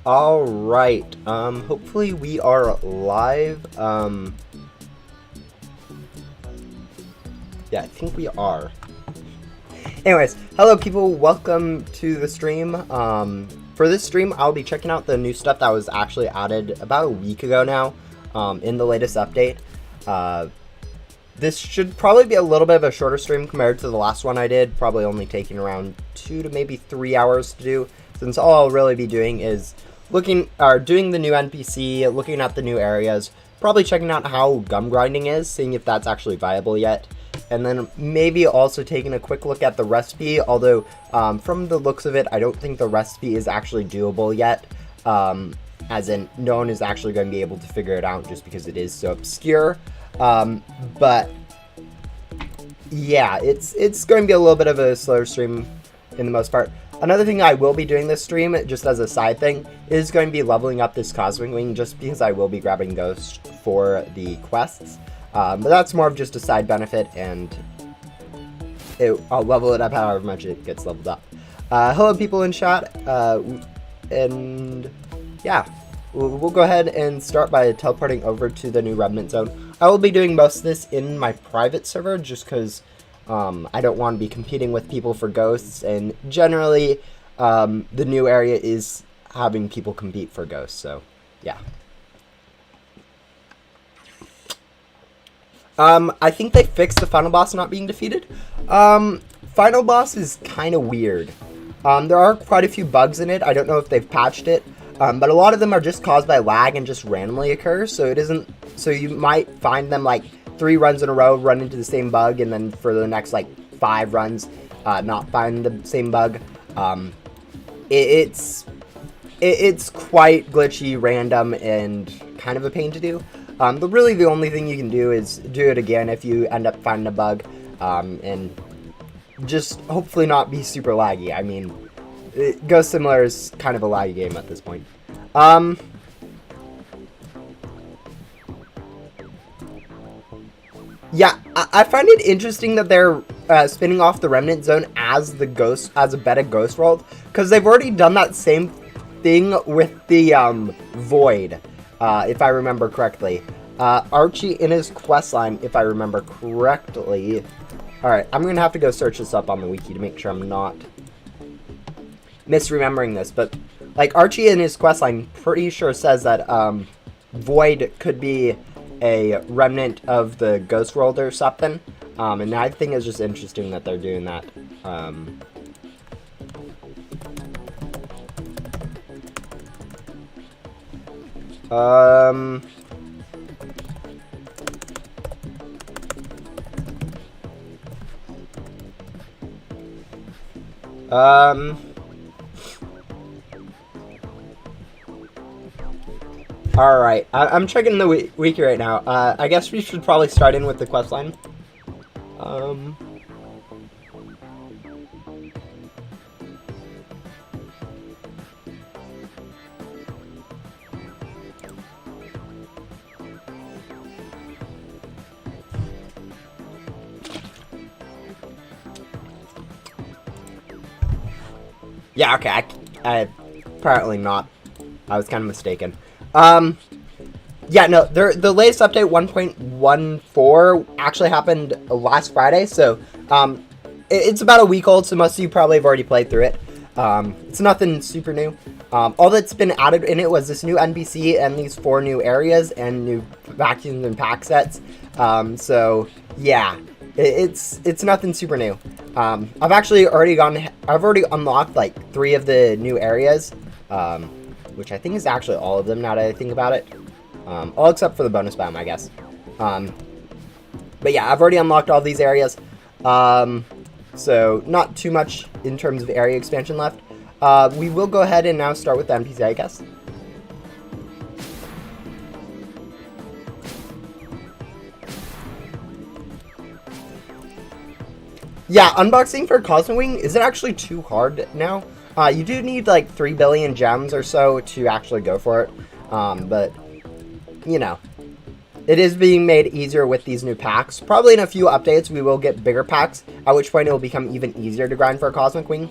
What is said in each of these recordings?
All right. Hopefully we are live. Yeah, I think we are. Anyways, hello people, welcome to the stream. For this stream, I'll be checking out the new stuff that was actually added about a week ago now, in the latest update. This should probably be a little bit of a shorter stream compared to the last one I did, probably only taking around 2 to maybe 3 hours to do, since all I'll really be doing is doing the new NPC, looking at the new areas, probably checking out how gum grinding is, seeing if that's actually viable yet, and then maybe also taking a quick look at the recipe, although from the looks of it, I don't think the recipe is actually doable yet, as in no one is actually going to be able to figure it out just because it is so obscure. But yeah, it's going to be a little bit of a slower stream in the most part. Another thing I will be doing this stream, just as a side thing, is going to be leveling up this Cosmic Wing, just because I will be grabbing Ghost for the quests. But that's more of just a side benefit, and I'll level it up however much it gets leveled up. Hello people in chat, and yeah, we'll go ahead and start by teleporting over to the new Remnant Zone. I will be doing most of this in my private server, just because I don't want to be competing with people for ghosts, and generally the new area is having people compete for ghosts, so yeah. I think they fixed the final boss not being defeated. Final boss is kind of weird. There are quite a few bugs in it. I don't know if they've patched it, but a lot of them are just caused by lag and just randomly occur, so it isn't, so you might find them like 3 runs in a row, run into the same bug, and then for the next like 5 runs, not find the same bug. It's quite glitchy, random, and kind of a pain to do. Really the only thing you can do is do it again if you end up finding a bug, and just hopefully not be super laggy. I mean, Ghost Simulator is kind of a laggy game at this point. Yeah, I find it interesting that they're spinning off the Remnant Zone as a beta Ghost World, because they've already done that same thing with the Void, if I remember correctly. Archie in his questline, if I remember correctly. Alright, I'm going to have to go search this up on the wiki to make sure I'm not misremembering this, but like Archie in his questline pretty sure says that Void could be a remnant of the Ghost World or something, and I think it's just interesting that they're doing that. Alright, I'm checking the wiki right now. I guess we should probably start in with the questline. Yeah, okay, I apparently not. I was kind of mistaken. Yeah, no, the latest update 1.14 actually happened last Friday, so it's about a week old, so most of you probably have already played through it. It's nothing super new. All that's been added in it was this new NPC and these 4 new areas and new vacuums and pack sets. So yeah, it's nothing super new. I've already unlocked like 3 of the new areas, which I think is actually all of them now that I think about it. All except for the bonus biome, I guess. But yeah, I've already unlocked all these areas. So not too much in terms of area expansion left. We will go ahead and now start with the NPC, I guess. Yeah, unboxing for Cosmic Wing isn't actually too hard now. You do need like 3 billion gems or so to actually go for it. But, you know, it is being made easier with these new packs. Probably in a few updates we will get bigger packs, at which point it will become even easier to grind for a Cosmic Wing.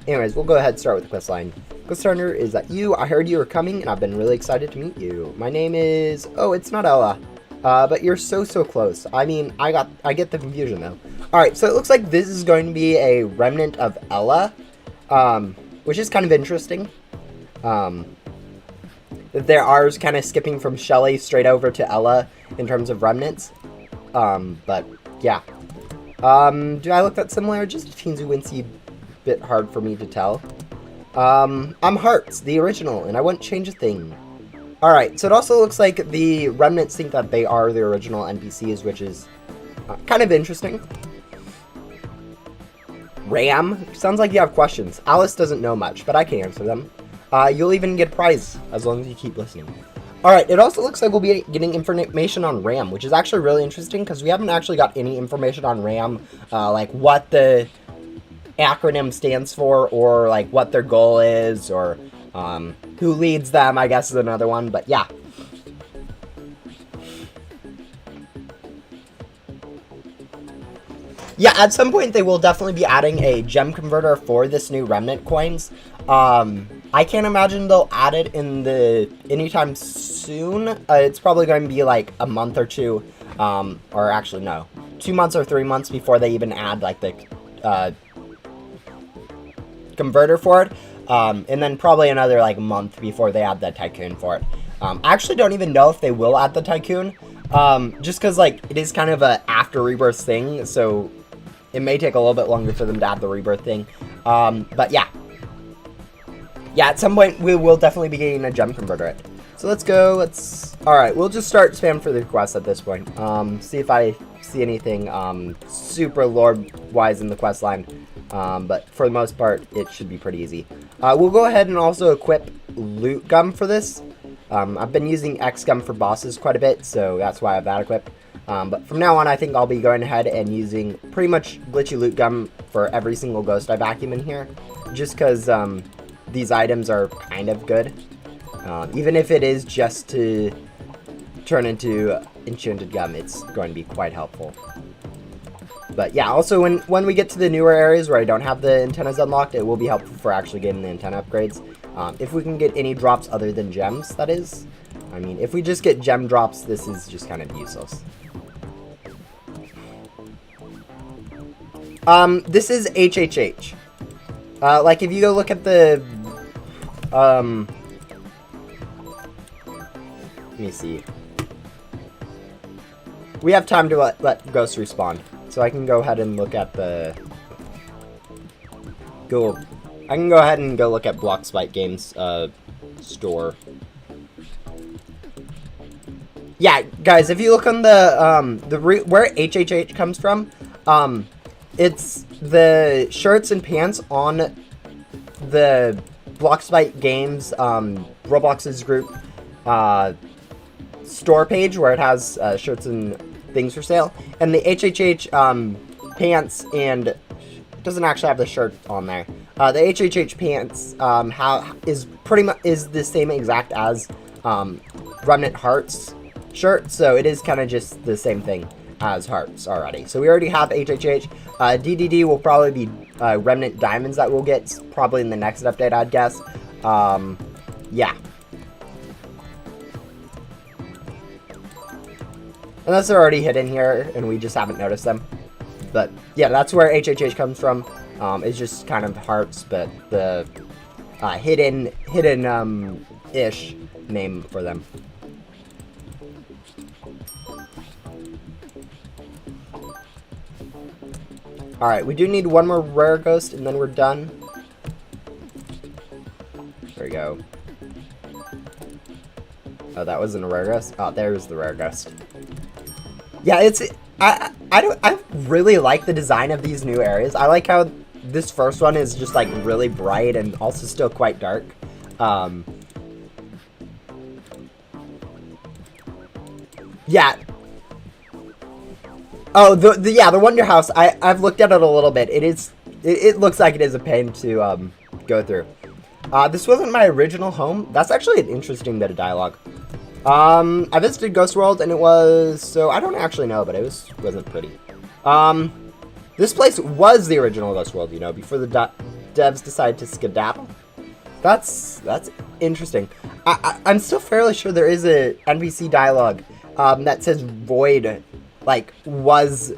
Anyways, we'll go ahead and start with the quest line. Ghost Hunter, is that you? I heard you were coming, and I've been really excited to meet you. My name is... Oh, it's not Ella. But you're so close. I mean, I get the confusion, though. Alright, so it looks like this is going to be a remnant of Ella, which is kind of interesting. There are kind of skipping from Shelly straight over to Ella in terms of remnants. But, yeah. Do I look that similar? Just a teensy-wincy bit hard for me to tell. I'm Hearts, the original, and I wouldn't change a thing. Alright, so it also looks like the remnants think that they are the original NPCs, which is kind of interesting. Ram? Sounds like you have questions. Alice doesn't know much, but I can answer them. You'll even get a prize, as long as you keep listening. Alright, it also looks like we'll be getting information on RAM, which is actually really interesting, because we haven't actually got any information on RAM, like what the acronym stands for, or like what their goal is, or who leads them, I guess is another one, but yeah. Yeah, at some point they will definitely be adding a gem converter for this new remnant coins. I can't imagine they'll add it in anytime soon. It's probably going to be like a month or two, or actually no, 2 months or 3 months before they even add like the converter for it, and then probably another like month before they add the tycoon for it. I actually don't even know if they will add the tycoon, just because like it is kind of a after rebirth thing, so it may take a little bit longer for them to add the rebirth thing. But yeah. Yeah, at some point we will definitely be getting a gem converter. So let's go, alright, we'll just start spam for the quest at this point. See if I see anything super lore-wise in the quest line. But for the most part, it should be pretty easy. We'll go ahead and also equip loot gum for this. I've been using X gum for bosses quite a bit, so that's why I have that equipped. But from now on, I think I'll be going ahead and using pretty much glitchy loot gum for every single ghost I vacuum in here. Just because these items are kind of good. Even if it is just to turn into enchanted gum, it's going to be quite helpful. But yeah, also when we get to the newer areas where I don't have the antennas unlocked, it will be helpful for actually getting the antenna upgrades. If we can get any drops other than gems, that is. I mean, if we just get gem drops, this is just kind of useless. This is HHH. Like, if you go look at the, let me see. We have time to let ghosts respawn. So I can go ahead and look at I can go ahead and go look at Blockspite Games, store. Yeah, guys, if you look on where HHH comes from, it's the shirts and pants on the Blockspite Games, Roblox's group, store page where it has, shirts and things for sale, and the HHH pants, and it doesn't actually have the shirt on there. The HHH pants is the same exact as Remnant Hearts shirt, so it is kind of just the same thing as Hearts already. So we already have HHH. DDD will probably be Remnant Diamonds that we'll get probably in the next update, I'd guess. Yeah. Unless they're already hidden here and we just haven't noticed them. But yeah, that's where HHH comes from. It's just kind of Hearts, but the hidden-ish name for them. Alright, we do need one more rare ghost and then we're done. There we go. Oh, that wasn't a rare ghost? Oh, there's the rare ghost. Yeah, I really like the design of these new areas. I like how this first one is just like really bright and also still quite dark. Yeah. Oh, the Wonder House. I've looked at it a little bit. It looks like it is a pain to go through. This wasn't my original home. That's actually an interesting bit of dialogue. I visited Ghost World and it was, so I don't actually know, but it wasn't pretty. This place was the original Ghost World, you know, before the devs decided to skedaddle. That's interesting. I'm still fairly sure there is a NPC dialogue that says Void, like, was,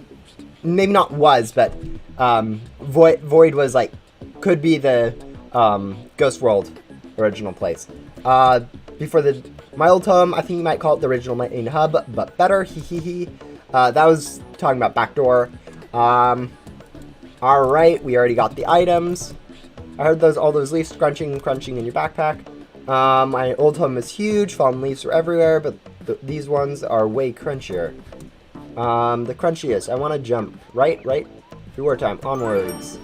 maybe not was, but Void was, like, could be the Ghost World original place. Before my old home, I think you might call it the original main hub, but better, that was talking about backdoor. Alright, we already got the items. I heard all those leaves crunching in your backpack. My old home is huge, fallen leaves are everywhere, but these ones are way crunchier. The crunchiest. I want to jump. Right? Reward time. Onwards.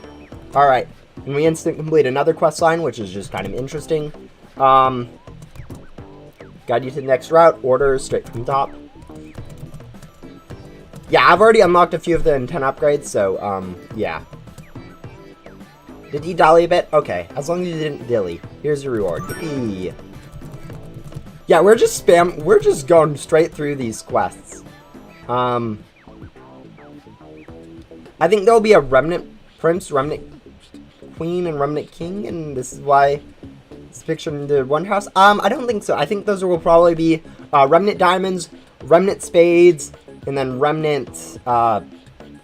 Alright. And we instant complete another quest line, which is just kind of interesting. Guide you to the next route. Order straight from top. Yeah, I've already unlocked a few of the antenna upgrades, so, yeah. Did he dolly a bit? Okay, as long as you didn't dilly. Here's your reward. Yippee. Yeah, we're just going straight through these quests. I think there'll be a Remnant Prince, Remnant Queen, and Remnant King, and this is why it's pictured in the one house. I don't think so. I think those will probably be Remnant Diamonds, Remnant Spades, and then Remnant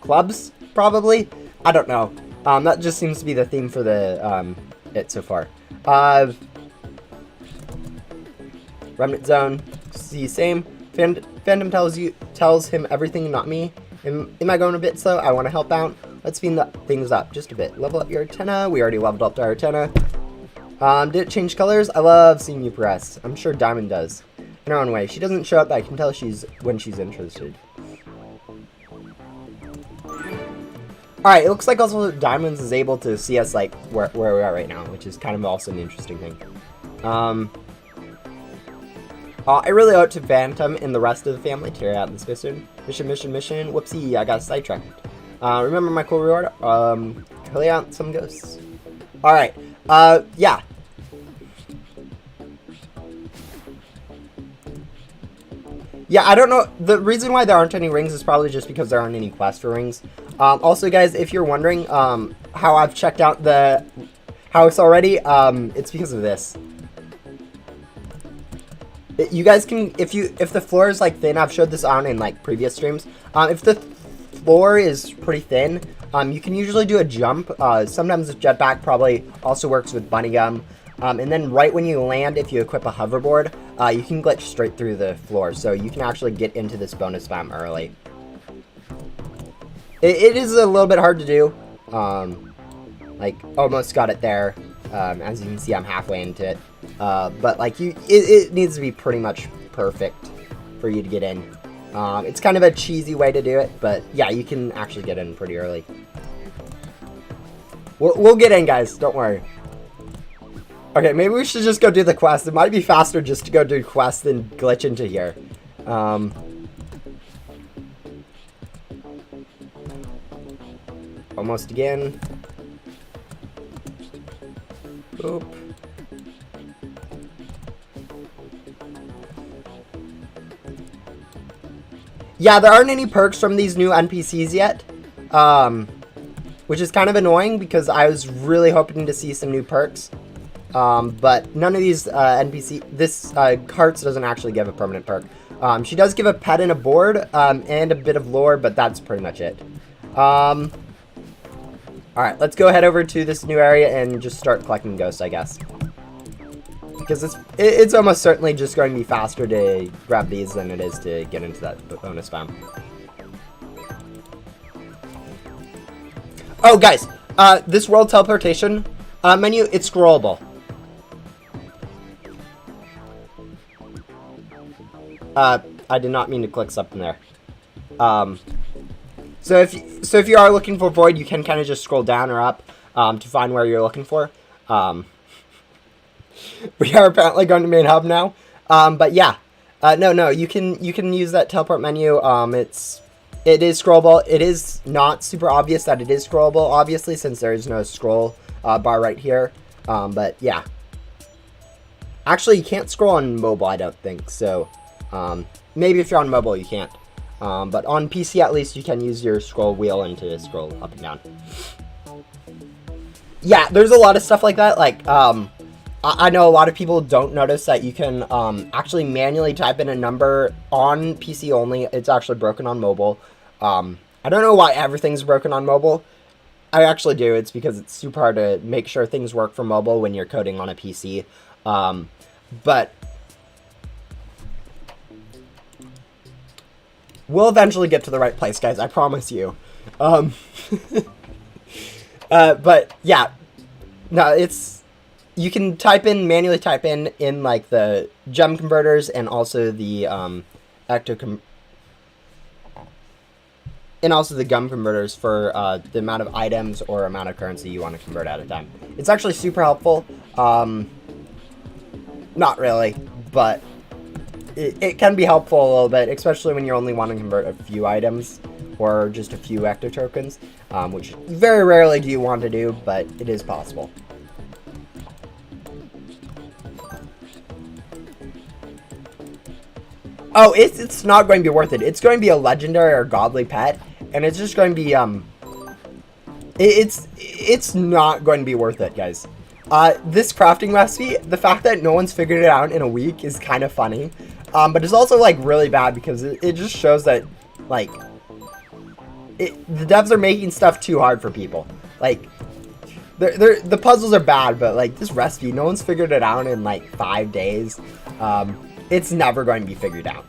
Clubs, probably. I don't know. That just seems to be the theme for the it so far. Remnant Zone. See, same. Phantom tells him everything, not me. Am I going a bit slow? I want to help out. Let's speed things up just a bit. Level up your antenna. We already leveled up our antenna. Did it change colors? I love seeing you progress. I'm sure Diamond does. In her own way. She doesn't show up, but I can tell when she's interested. Alright, it looks like also Diamonds is able to see us, like, where we are right now, which is kind of also an interesting thing. I really owe it to Phantom and the rest of the family to carry out this mission. Mission. Whoopsie, I got sidetracked. Remember my cool reward? Clear out some ghosts. Alright, yeah. Yeah, I don't know. The reason why there aren't any rings is probably just because there aren't any quests for rings. Also, guys, if you're wondering how I've checked out the house already, it's because of this. You guys can, if the floor is like thin, I've showed this on in like previous streams. If the floor is pretty thin, you can usually do a jump. Sometimes the jetpack probably also works with bunny gum. And then right when you land, if you equip a hoverboard, you can glitch straight through the floor, so you can actually get into this bonus spam early. It is a little bit hard to do. Like, almost got it there. As you can see, I'm halfway into it. But like, it needs to be pretty much perfect for you to get in. It's kind of a cheesy way to do it, but yeah, you can actually get in pretty early. We'll get in, guys. Don't worry. Okay, maybe we should just go do the quest. It might be faster just to go do quests than glitch into here. Almost again. Oop. Yeah, there aren't any perks from these new NPCs yet. Which is kind of annoying because I was really hoping to see some new perks. But none of these this Hearts doesn't actually give a permanent perk. She does give a pet and a board, and a bit of lore, but that's pretty much it. Alright, let's go head over to this new area and just start collecting ghosts, I guess. Because it's almost certainly just going to be faster to grab these than it is to get into that bonus spam. Oh, guys, this world teleportation menu, it's scrollable. I did not mean to click something there. So if you are looking for Void, you can kind of just scroll down or up to find where you're looking for. We are apparently going to main hub now. But yeah, no, you can use that teleport menu. It is scrollable. It is not super obvious that it is scrollable, obviously, since there is no scroll bar right here. But yeah, actually, you can't scroll on mobile, I don't think. So maybe if you're on mobile, you can't. But on PC, at least, you can use your scroll wheel and to scroll up and down. Yeah, there's a lot of stuff like that. Like, I know a lot of people don't notice that you can actually manually type in a number on PC only. It's actually broken on mobile. I don't know why everything's broken on mobile. I actually do. It's because it's super hard to make sure things work for mobile when you're coding on a PC. But we'll eventually get to the right place, guys. I promise you. But yeah, no, it's, you can manually type in like the gem converters and also the and also the gum converters for the amount of items or amount of currency you want to convert at a time. It's actually super helpful. Not really, but it can be helpful a little bit, especially when you only want to convert a few items or just a few ecto tokens, which very rarely do you want to do, but it is possible. Oh, it's not going to be worth it. It's going to be a legendary or godly pet, and it's just going to be it's not going to be worth it, guys. This crafting recipe, the fact that no one's figured it out in a week is kind of funny, but it's also like really bad because it just shows that like the devs are making stuff too hard for people. Like the puzzles are bad, but like this recipe, no one's figured it out in like 5 days. It's never going to be figured out.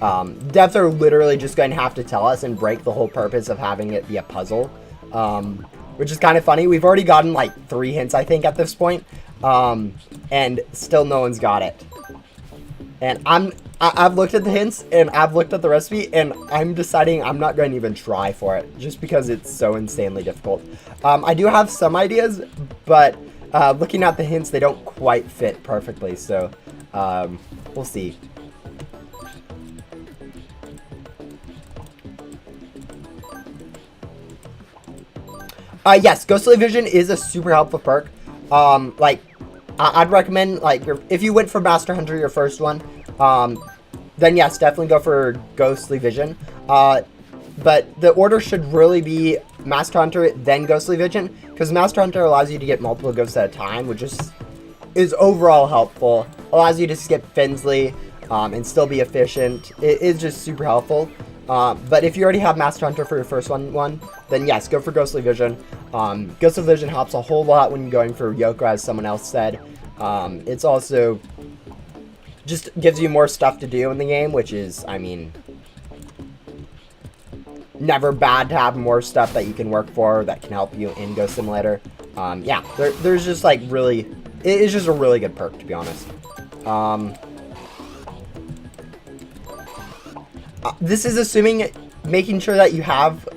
Devs are literally just going to have to tell us and break the whole purpose of having it be a puzzle, which is kind of funny. We've already gotten like 3 hints, I think, at this point, and still no one's got it. And I've looked at the hints and I've looked at the recipe, and I'm deciding I'm not going to even try for it just because it's so insanely difficult. I do have some ideas, but looking at the hints, they don't quite fit perfectly, so we'll see. Yes, Ghostly Vision is a super helpful perk. Like, I'd recommend, like, if you went for Master Hunter, your first one, then yes, definitely go for Ghostly Vision. But the order should really be Master Hunter, then Ghostly Vision, because Master Hunter allows you to get multiple ghosts at a time, which is overall helpful. Allows you to skip Finsley, and still be efficient. It is just super helpful. But if you already have Master Hunter for your first one, then yes, go for Ghostly Vision. Ghostly Vision helps a whole lot when you're going for Yoko, as someone else said. It's also just gives you more stuff to do in the game, which is, I mean, never bad to have more stuff that you can work for that can help you in Ghost Simulator. Yeah, there's just like really, it is just a really good perk, to be honest. This is assuming, making sure that you have,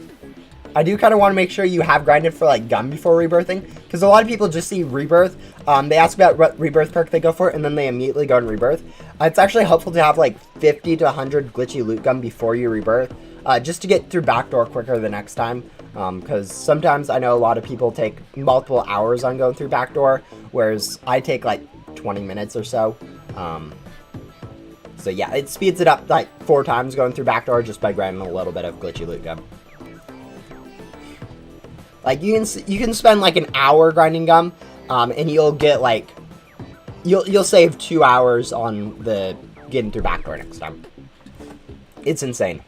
I do kind of want to make sure you have grinded for like Gum before rebirthing, because a lot of people just see Rebirth, they ask about what Rebirth perk they go for, and then they immediately go and Rebirth. It's actually helpful to have like 50 to 100 glitchy loot gum before you Rebirth, just to get through backdoor quicker the next time, because sometimes I know a lot of people take multiple hours on going through backdoor, whereas I take like 20 minutes or so. So yeah, it speeds it up like 4 times going through backdoor just by grinding a little bit of glitchy loot gum. Like you can spend like an hour grinding gum, and you'll get like you'll save 2 hours on the getting through backdoor next time. It's insane.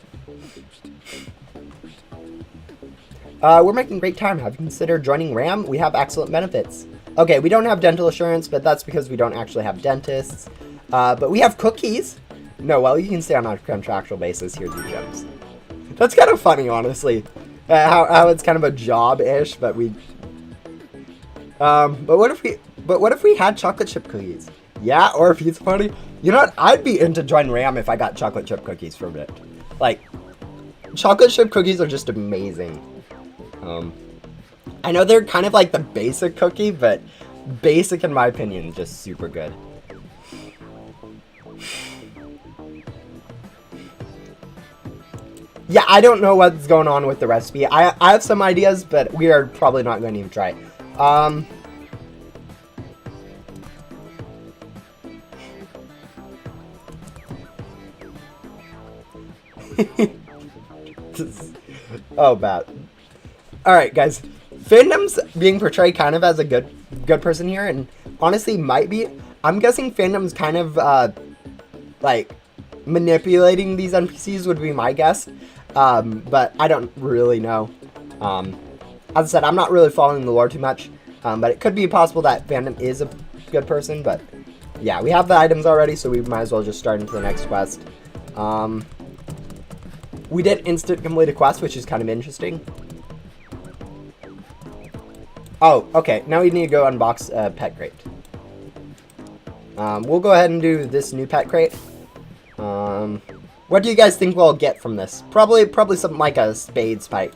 We're making great time. Have you considered joining RAM? We have excellent benefits. Okay, we don't have dental insurance, but that's because we don't actually have dentists. But we have cookies. No, well, you can stay on a contractual basis. Here's your gems. That's kind of funny, honestly. How it's kind of a job-ish, but we. But what if we had chocolate chip cookies? Yeah, or a pizza party. You know what? I'd be into join RAM if I got chocolate chip cookies for a bit. Like, chocolate chip cookies are just amazing. I know they're kind of like the basic cookie, but basic in my opinion, just super good. Yeah, I don't know what's going on with the recipe. I have some ideas, but we are probably not going to even try it. Oh, bad. Alright, guys. Fandom's being portrayed kind of as a good person here, and honestly might be. I'm guessing Phantom's kind of, like, manipulating these NPCs would be my guess. But I don't really know. As I said, I'm not really following the lore too much. But it could be possible that Phantom is a good person, but yeah, we have the items already, so we might as well just start into the next quest. We did instant complete a quest, which is kind of interesting. Oh, okay, now we need to go unbox a pet crate. We'll go ahead and do this new pet crate. What do you guys think we'll get from this? Probably something like a spade spike.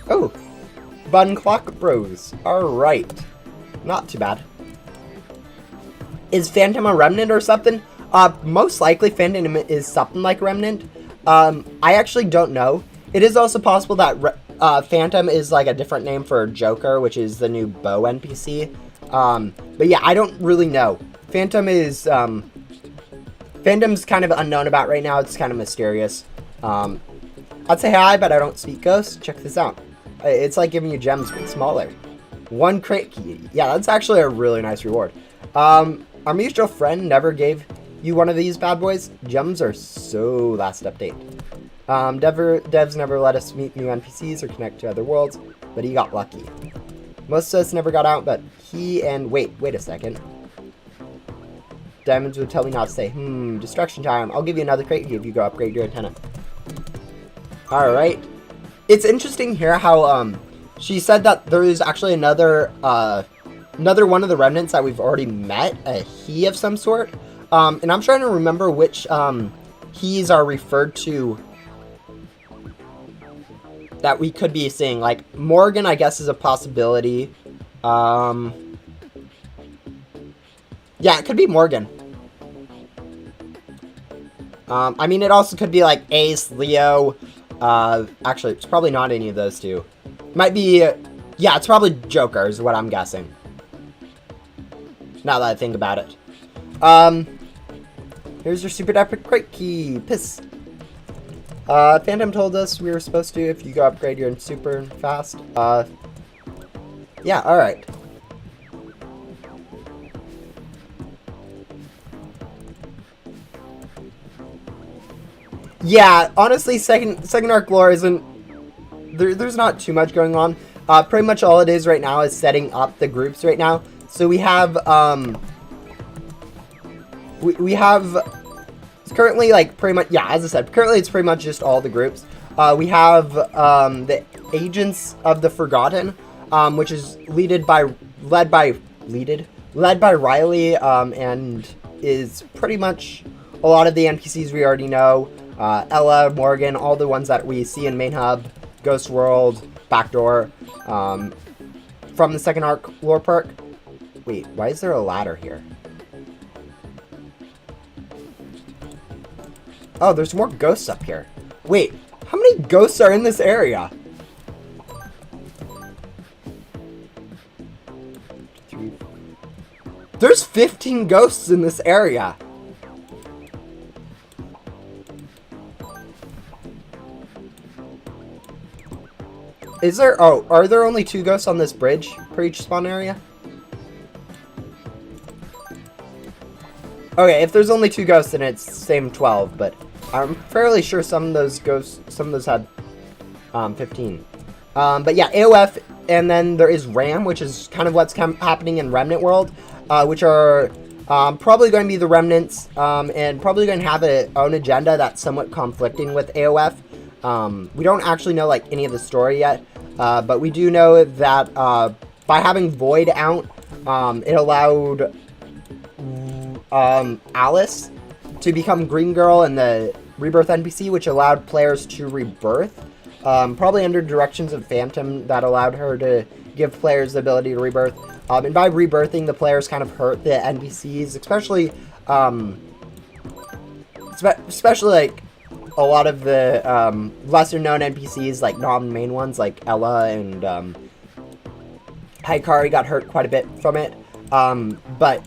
Oh, Bun Clock Bros. Alright. Not too bad. Is Phantom a remnant or something? Most likely Phantom is something like remnant. I actually don't know. It is also possible that Phantom is like a different name for Joker, which is the new bow NPC. But yeah, I don't really know. Phantom's kind of unknown about right now. It's kind of mysterious. I'd say hi, but I don't speak ghost. Check this out. It's like giving you gems, but smaller. 1 crate key. Yeah, that's actually a really nice reward. Our mutual friend never gave you one of these bad boys. Gems are so last update. Devs never let us meet new NPCs or connect to other worlds, but he got lucky. Most of us never got out, but he and... Wait a second. Diamonds would tell me not to say, destruction time. I'll give you another crate if you go upgrade your antenna. Alright. It's interesting here how, she said that there is actually another one of the remnants that we've already met, a he of some sort. And I'm trying to remember which, he's are referred to that we could be seeing. Like, Morgan, I guess, is a possibility. Yeah, it could be Morgan. I mean, it also could be, like, Ace, Leo. Actually, it's probably not any of those two. Might be, yeah, it's probably Joker is what I'm guessing. Now that I think about it. Here's your super epic crate key. Piss. Phantom told us we were supposed to, if you go upgrade, you're in super fast. Yeah, alright. Yeah, honestly, second arc lore isn't... There's not too much going on. Pretty much all it is right now is setting up the groups right now. So we have, we have currently, like, pretty much, yeah, as I said, currently it's pretty much just all the groups. We have, the Agents of the Forgotten, which is led by Riley, and is pretty much a lot of the NPCs we already know. Ella, Morgan, all the ones that we see in Main Hub, Ghost World, Backdoor, from the second arc lore perk. Wait, why is there a ladder here? Oh, there's more ghosts up here. Wait, how many ghosts are in this area? 3. There's 15 ghosts in this area. Is there... Oh, are there only 2 ghosts on this bridge per each spawn area? Okay, if there's only 2 ghosts, then it's same 12, but I'm fairly sure some of those had 15. But yeah, AOF, and then there is RAM, which is kind of what's happening in Remnant World, which are probably going to be the Remnants, and probably going to have their own agenda that's somewhat conflicting with AOF. We don't actually know, like, any of the story yet, but we do know that by having Void out, it allowed Alice to become Green Girl in the Rebirth NPC, which allowed players to rebirth, probably under directions of Phantom that allowed her to give players the ability to rebirth. And by rebirthing, the players kind of hurt the NPCs, especially like a lot of the lesser known NPCs, like non-main ones like Ella and Hikari got hurt quite a bit from it. But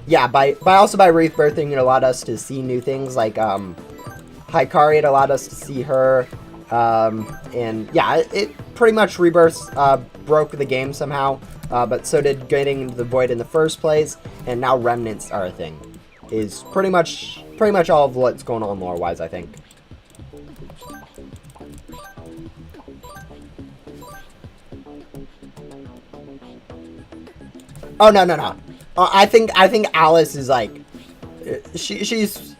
yeah, by rebirthing, it allowed us to see new things, like Hikari, it allowed us to see her And yeah, it pretty much Rebirths broke the game somehow, but so did getting into the Void in the first place, and now Remnants are a thing. Is pretty much all of what's going on lore-wise, I think. Oh no. I think Alice is like, she's.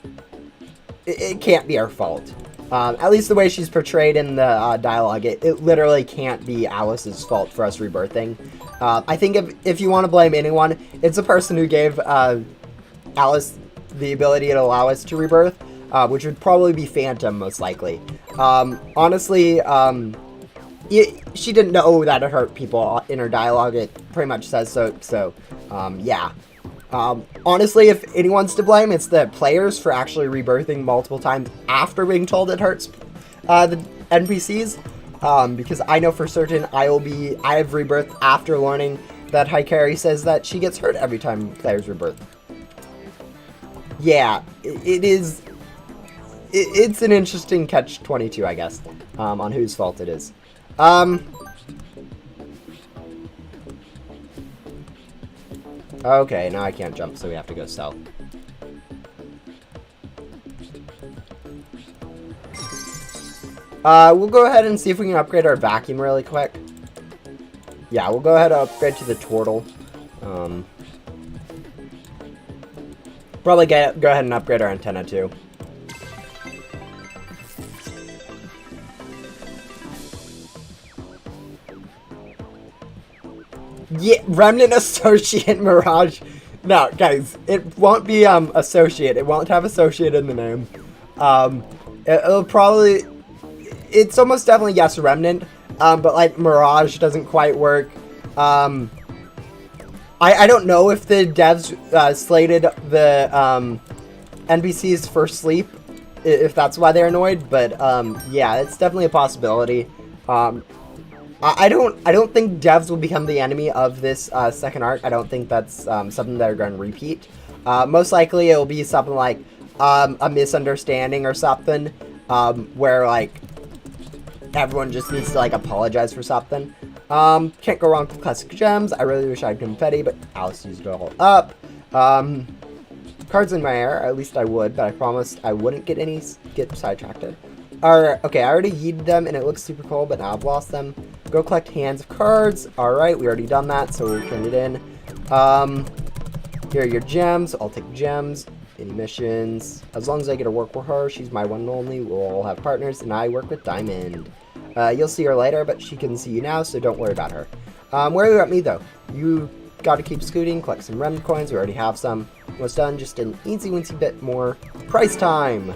It can't be her fault. At least the way she's portrayed in the dialogue, it literally can't be Alice's fault for us rebirthing. I think if you want to blame anyone, it's the person who gave Alice the ability to allow us to rebirth, which would probably be Phantom, most likely. Honestly, she didn't know that it hurt people in her dialogue. It pretty much says so, yeah. Honestly, if anyone's to blame, it's the players for actually rebirthing multiple times after being told it hurts the NPCs. Because I know for certain I have rebirthed after learning that Hikari says that she gets hurt every time players rebirth. Yeah, it's an interesting catch-22, I guess, on whose fault it is. Okay, now I can't jump, so we have to go south. We'll go ahead and see if we can upgrade our vacuum really quick. Yeah, we'll go ahead and upgrade to the turtle. Probably go ahead and upgrade our antenna too. Yeah, Remnant Associate Mirage. No, guys, it won't be Associate. It won't have Associate in the name. It'll probably. It's almost definitely yes, Remnant. But like Mirage doesn't quite work. I don't know if the devs slated the NPCs for sleep, if that's why they're annoyed. But yeah, it's definitely a possibility. I don't think devs will become the enemy of this second arc. I don't think that's something they're going to repeat. Most likely it'll be something like a misunderstanding or something, where like everyone just needs to like apologize for something. Can't go wrong with classic gems. I really wish I had confetti, but Alice used it all up. Cards in my air, at least I would, but I promised I wouldn't get sidetracked. Okay, I already yeeted them, and it looks super cool, but now I've lost them. Go collect hands of cards. Alright, we already done that, so we'll turn it in. Here are your gems. I'll take gems. Any missions. As long as I get to work with her, she's my one and only. We'll all have partners, and I work with Diamond. You'll see her later, but she can see you now, so don't worry about her. Where are you at me, though? You gotta keep scooting, collect some rem coins. We already have some. What's done? Just an easy-wincy bit more. Price time!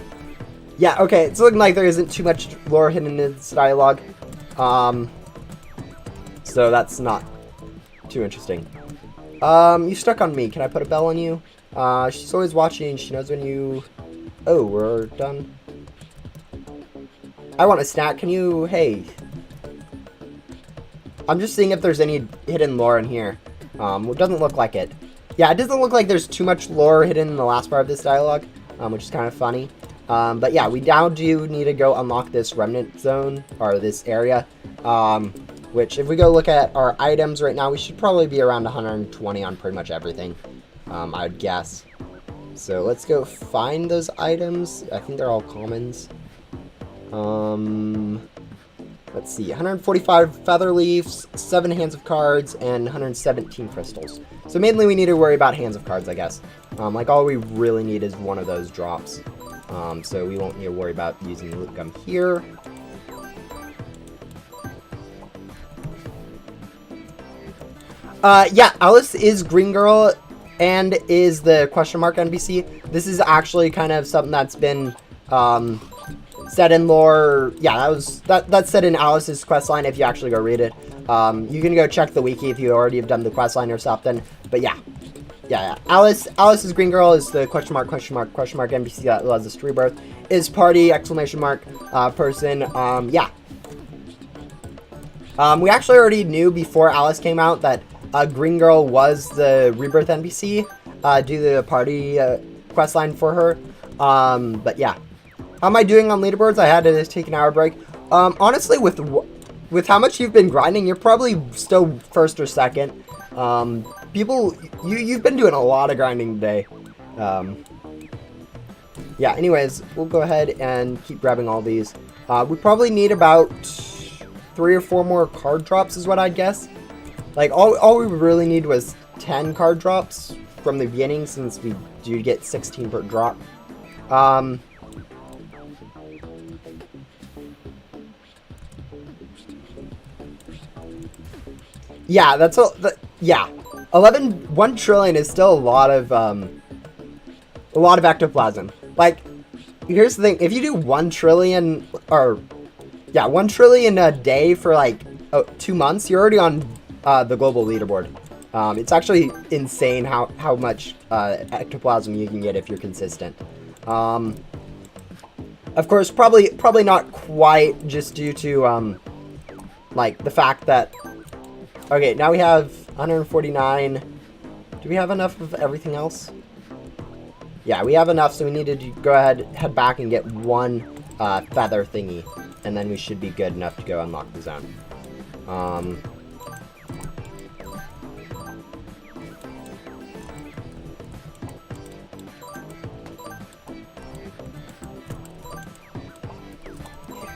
Yeah, okay, it's looking like there isn't too much lore hidden in this dialogue. So that's not too interesting. You stuck on me. Can I put a bell on you? She's always watching. She knows when you... Oh, we're done. I want a snack. Can you... Hey. I'm just seeing if there's any hidden lore in here. It doesn't look like it. Yeah, it doesn't look like there's too much lore hidden in the last part of this dialogue, which is kind of funny. But yeah, we now do need to go unlock this remnant zone, or this area, which if we go look at our items right now, we should probably be around 120 on pretty much everything, I would guess. So let's go find those items. I think they're all commons. Let's see, 145 feather leaves, 7 hands of cards, and 117 crystals. So mainly we need to worry about hands of cards, I guess. Like all we really need is one of those drops. So we won't need to worry about using the loot gum here. Yeah, Alice is Green Girl and is the question mark NPC. This is actually kind of something that's been said in lore. Yeah, that's said in Alice's questline if you actually go read it. You can go check the wiki if you already have done the questline or something. But yeah. Yeah. Alice's Green Girl is the question mark NPC that allows us to rebirth. Is party exclamation mark person. Yeah. We actually already knew before Alice came out that Green Girl was the rebirth NPC. Do the party questline for her. But yeah. How am I doing on leaderboards? I had to take an hour break. Honestly, with how much you've been grinding, you're probably still first or second. You've been doing a lot of grinding today. Yeah, anyways, we'll go ahead and keep grabbing all these. We probably need about 3 or 4 more card drops is what I'd guess. Like, all we really need was 10 card drops from the beginning, since we do get 16 per drop. Yeah, that's all. Yeah, 1 trillion is still a lot of ectoplasm. Like, here's the thing: if you do 1 trillion, or yeah, 1 trillion a day for like 2 months, you're already on the global leaderboard. It's actually insane how much ectoplasm you can get if you're consistent. Of course, probably not quite, just due to like the fact that. Okay, now we have 149. Do we have enough of everything else? Yeah, we have enough, so we need to go ahead, head back and get 1 feather thingy, and then we should be good enough to go unlock the zone.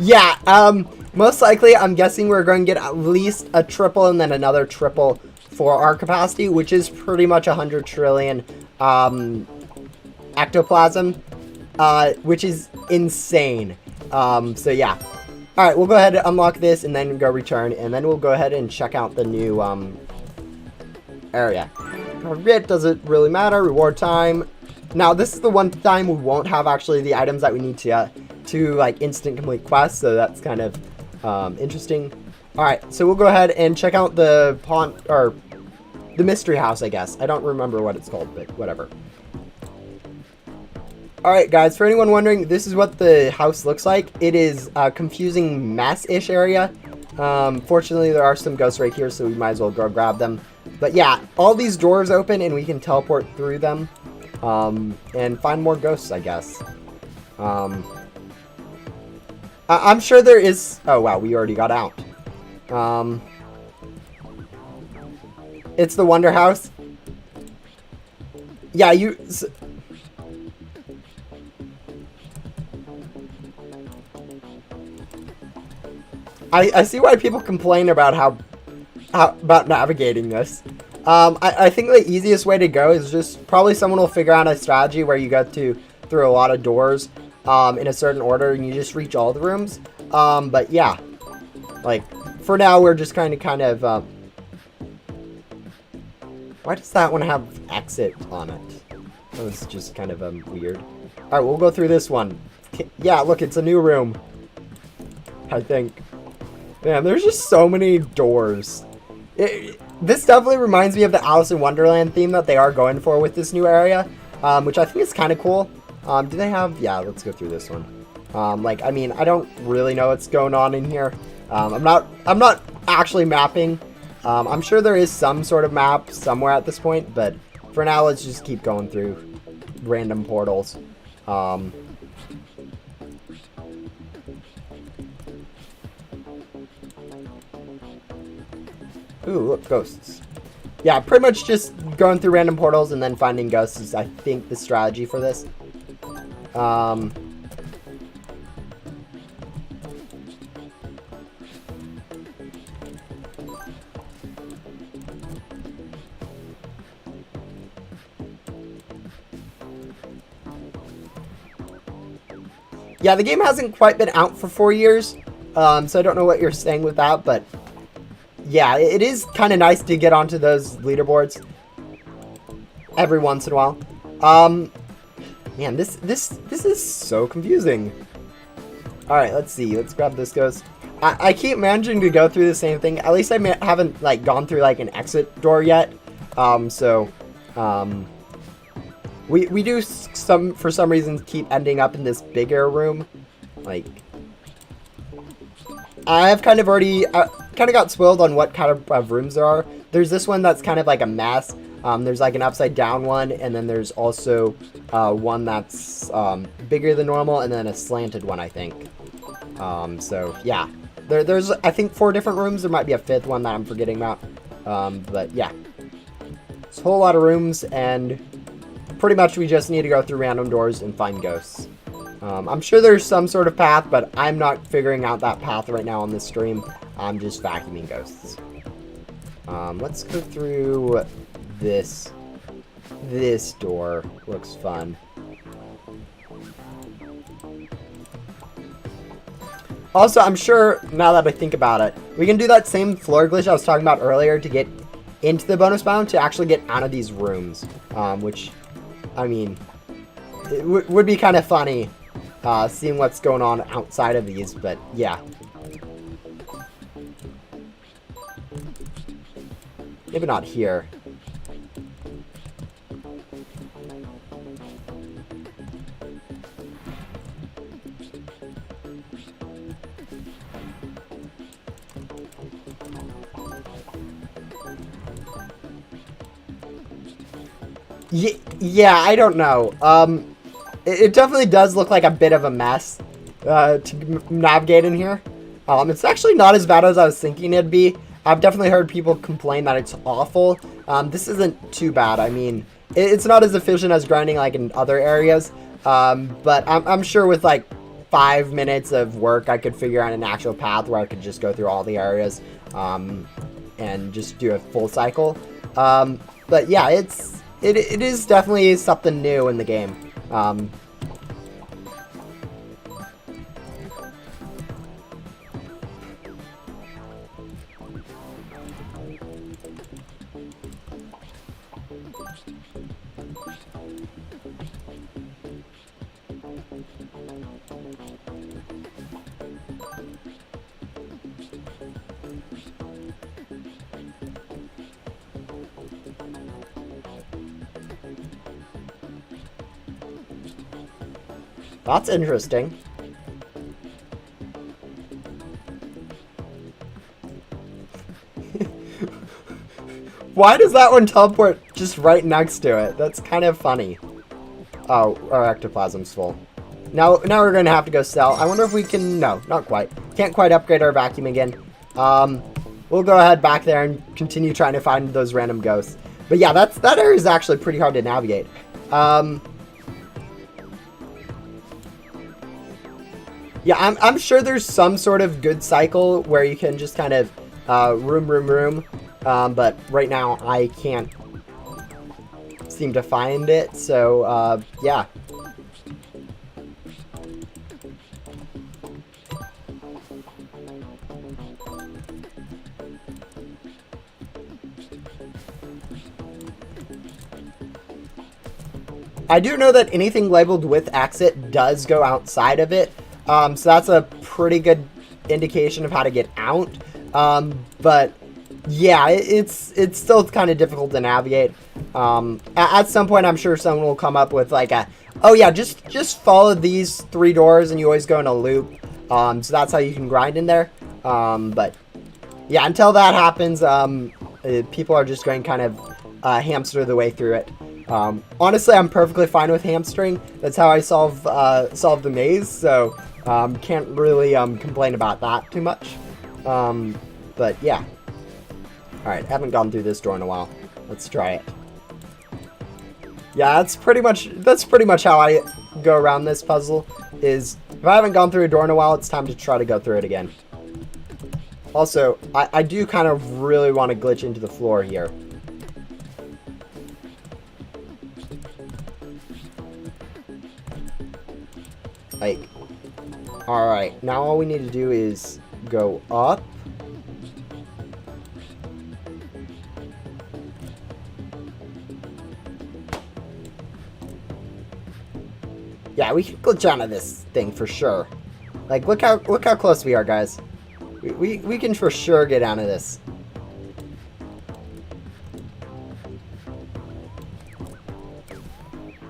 Yeah, most likely, I'm guessing we're going to get at least a triple and then another triple for our capacity, which is pretty much 100 trillion ectoplasm, which is insane. So yeah. Alright, we'll go ahead and unlock this and then go return, and then we'll go ahead and check out the new area. It doesn't really matter. Reward time. Now, this is the one time we won't have actually the items that we need to like instant complete quests, so that's kind of interesting. Alright, so we'll go ahead and check out the the mystery house, I guess. I don't remember what it's called, but whatever. Alright guys, for anyone wondering, this is what the house looks like. It is a confusing mess-ish area. Fortunately, there are some ghosts right here, so we might as well go grab them. But yeah, all these doors open and we can teleport through them and find more ghosts, I guess. I'm sure there is... Oh wow, we already got out. It's the Wonder House. Yeah, I see why people complain about about navigating this. I think the easiest way to go is just probably someone will figure out a strategy where you go through a lot of doors in a certain order and you just reach all the rooms. But yeah, like for now we're just kind of why does that one have exit on it? That was just kind of weird. All right, we'll go through this one. Yeah, look, it's a new room, I think. Man, there's just so many doors. This definitely reminds me of the Alice in Wonderland theme that they are going for with this new area, which I think is kind of cool. Do they have... Yeah, let's go through this one. Like, I mean, I don't really know what's going on in here. I'm not actually mapping. I'm sure there is some sort of map somewhere at this point, but for now, let's just keep going through random portals. Ooh, look, ghosts. Yeah, pretty much just going through random portals and then finding ghosts is, I think, the strategy for this. Yeah, the game hasn't quite been out for 4 years, so I don't know what you're saying with that, but yeah, it is kind of nice to get onto those leaderboards every once in a while. Man, this is so confusing. All right, let's see. Let's grab this ghost. I keep managing to go through the same thing. At least I haven't like gone through like an exit door yet. We do for some reason keep ending up in this bigger room. Like, I have kind of already kind of got spoiled on what kind of rooms there are. There's this one that's kind of like a mess. There's like an upside down one, and then there's also one that's bigger than normal, and then a slanted one, I think. So yeah, there's I think 4 different rooms. There might be a 5th one that I'm forgetting about. But yeah, it's a whole lot of rooms, and pretty much we just need to go through random doors and find ghosts. I'm sure there's some sort of path, but I'm not figuring out that path right now on this stream. I'm just vacuuming ghosts. Let's go through this. This door looks fun. Also, I'm sure, now that I think about it, we can do that same floor glitch I was talking about earlier to get into the bonus biome to actually get out of these rooms. Which, I mean, it would be kind of funny seeing what's going on outside of these, but yeah. Maybe not here. Yeah, I don't know. It definitely does look like a bit of a mess to navigate in here. It's actually not as bad as I was thinking it'd be. I've definitely heard people complain that it's awful. This isn't too bad. I mean, it's not as efficient as grinding like in other areas. But I'm sure with like 5 minutes of work, I could figure out an actual path where I could just go through all the areas and just do a full cycle. But yeah, it is definitely something new in the game. That's interesting. Why does that one teleport just right next to it? That's kind of funny. Oh, our ectoplasm's full. Now we're going to have to go sell. I wonder if we can... No, not quite. Can't quite upgrade our vacuum again. We'll go ahead back there and continue trying to find those random ghosts. But yeah, that area is actually pretty hard to navigate. Yeah, I'm sure there's some sort of good cycle where you can just kind of room. But right now I can't seem to find it. So, yeah. I do know that anything labeled with exit does go outside of it. So that's a pretty good indication of how to get out. But yeah, it's still kind of difficult to navigate. At some point, I'm sure someone will come up with like oh yeah, just follow these 3 doors and you always go in a loop. So that's how you can grind in there. But yeah, until that happens, people are just going kind of hamster the way through it. Honestly, I'm perfectly fine with hamstering. That's how I solve the maze. So can't really complain about that too much. But yeah. All right, haven't gone through this door in a while. Let's try it. Yeah, that's pretty much how I go around this puzzle. Is if I haven't gone through a door in a while, it's time to try to go through it again. Also, I do kind of really want to glitch into the floor here. Like, alright, now all we need to do is go up. Yeah, we can glitch out of this thing for sure. Like, look how close we are, guys. We can for sure get out of this.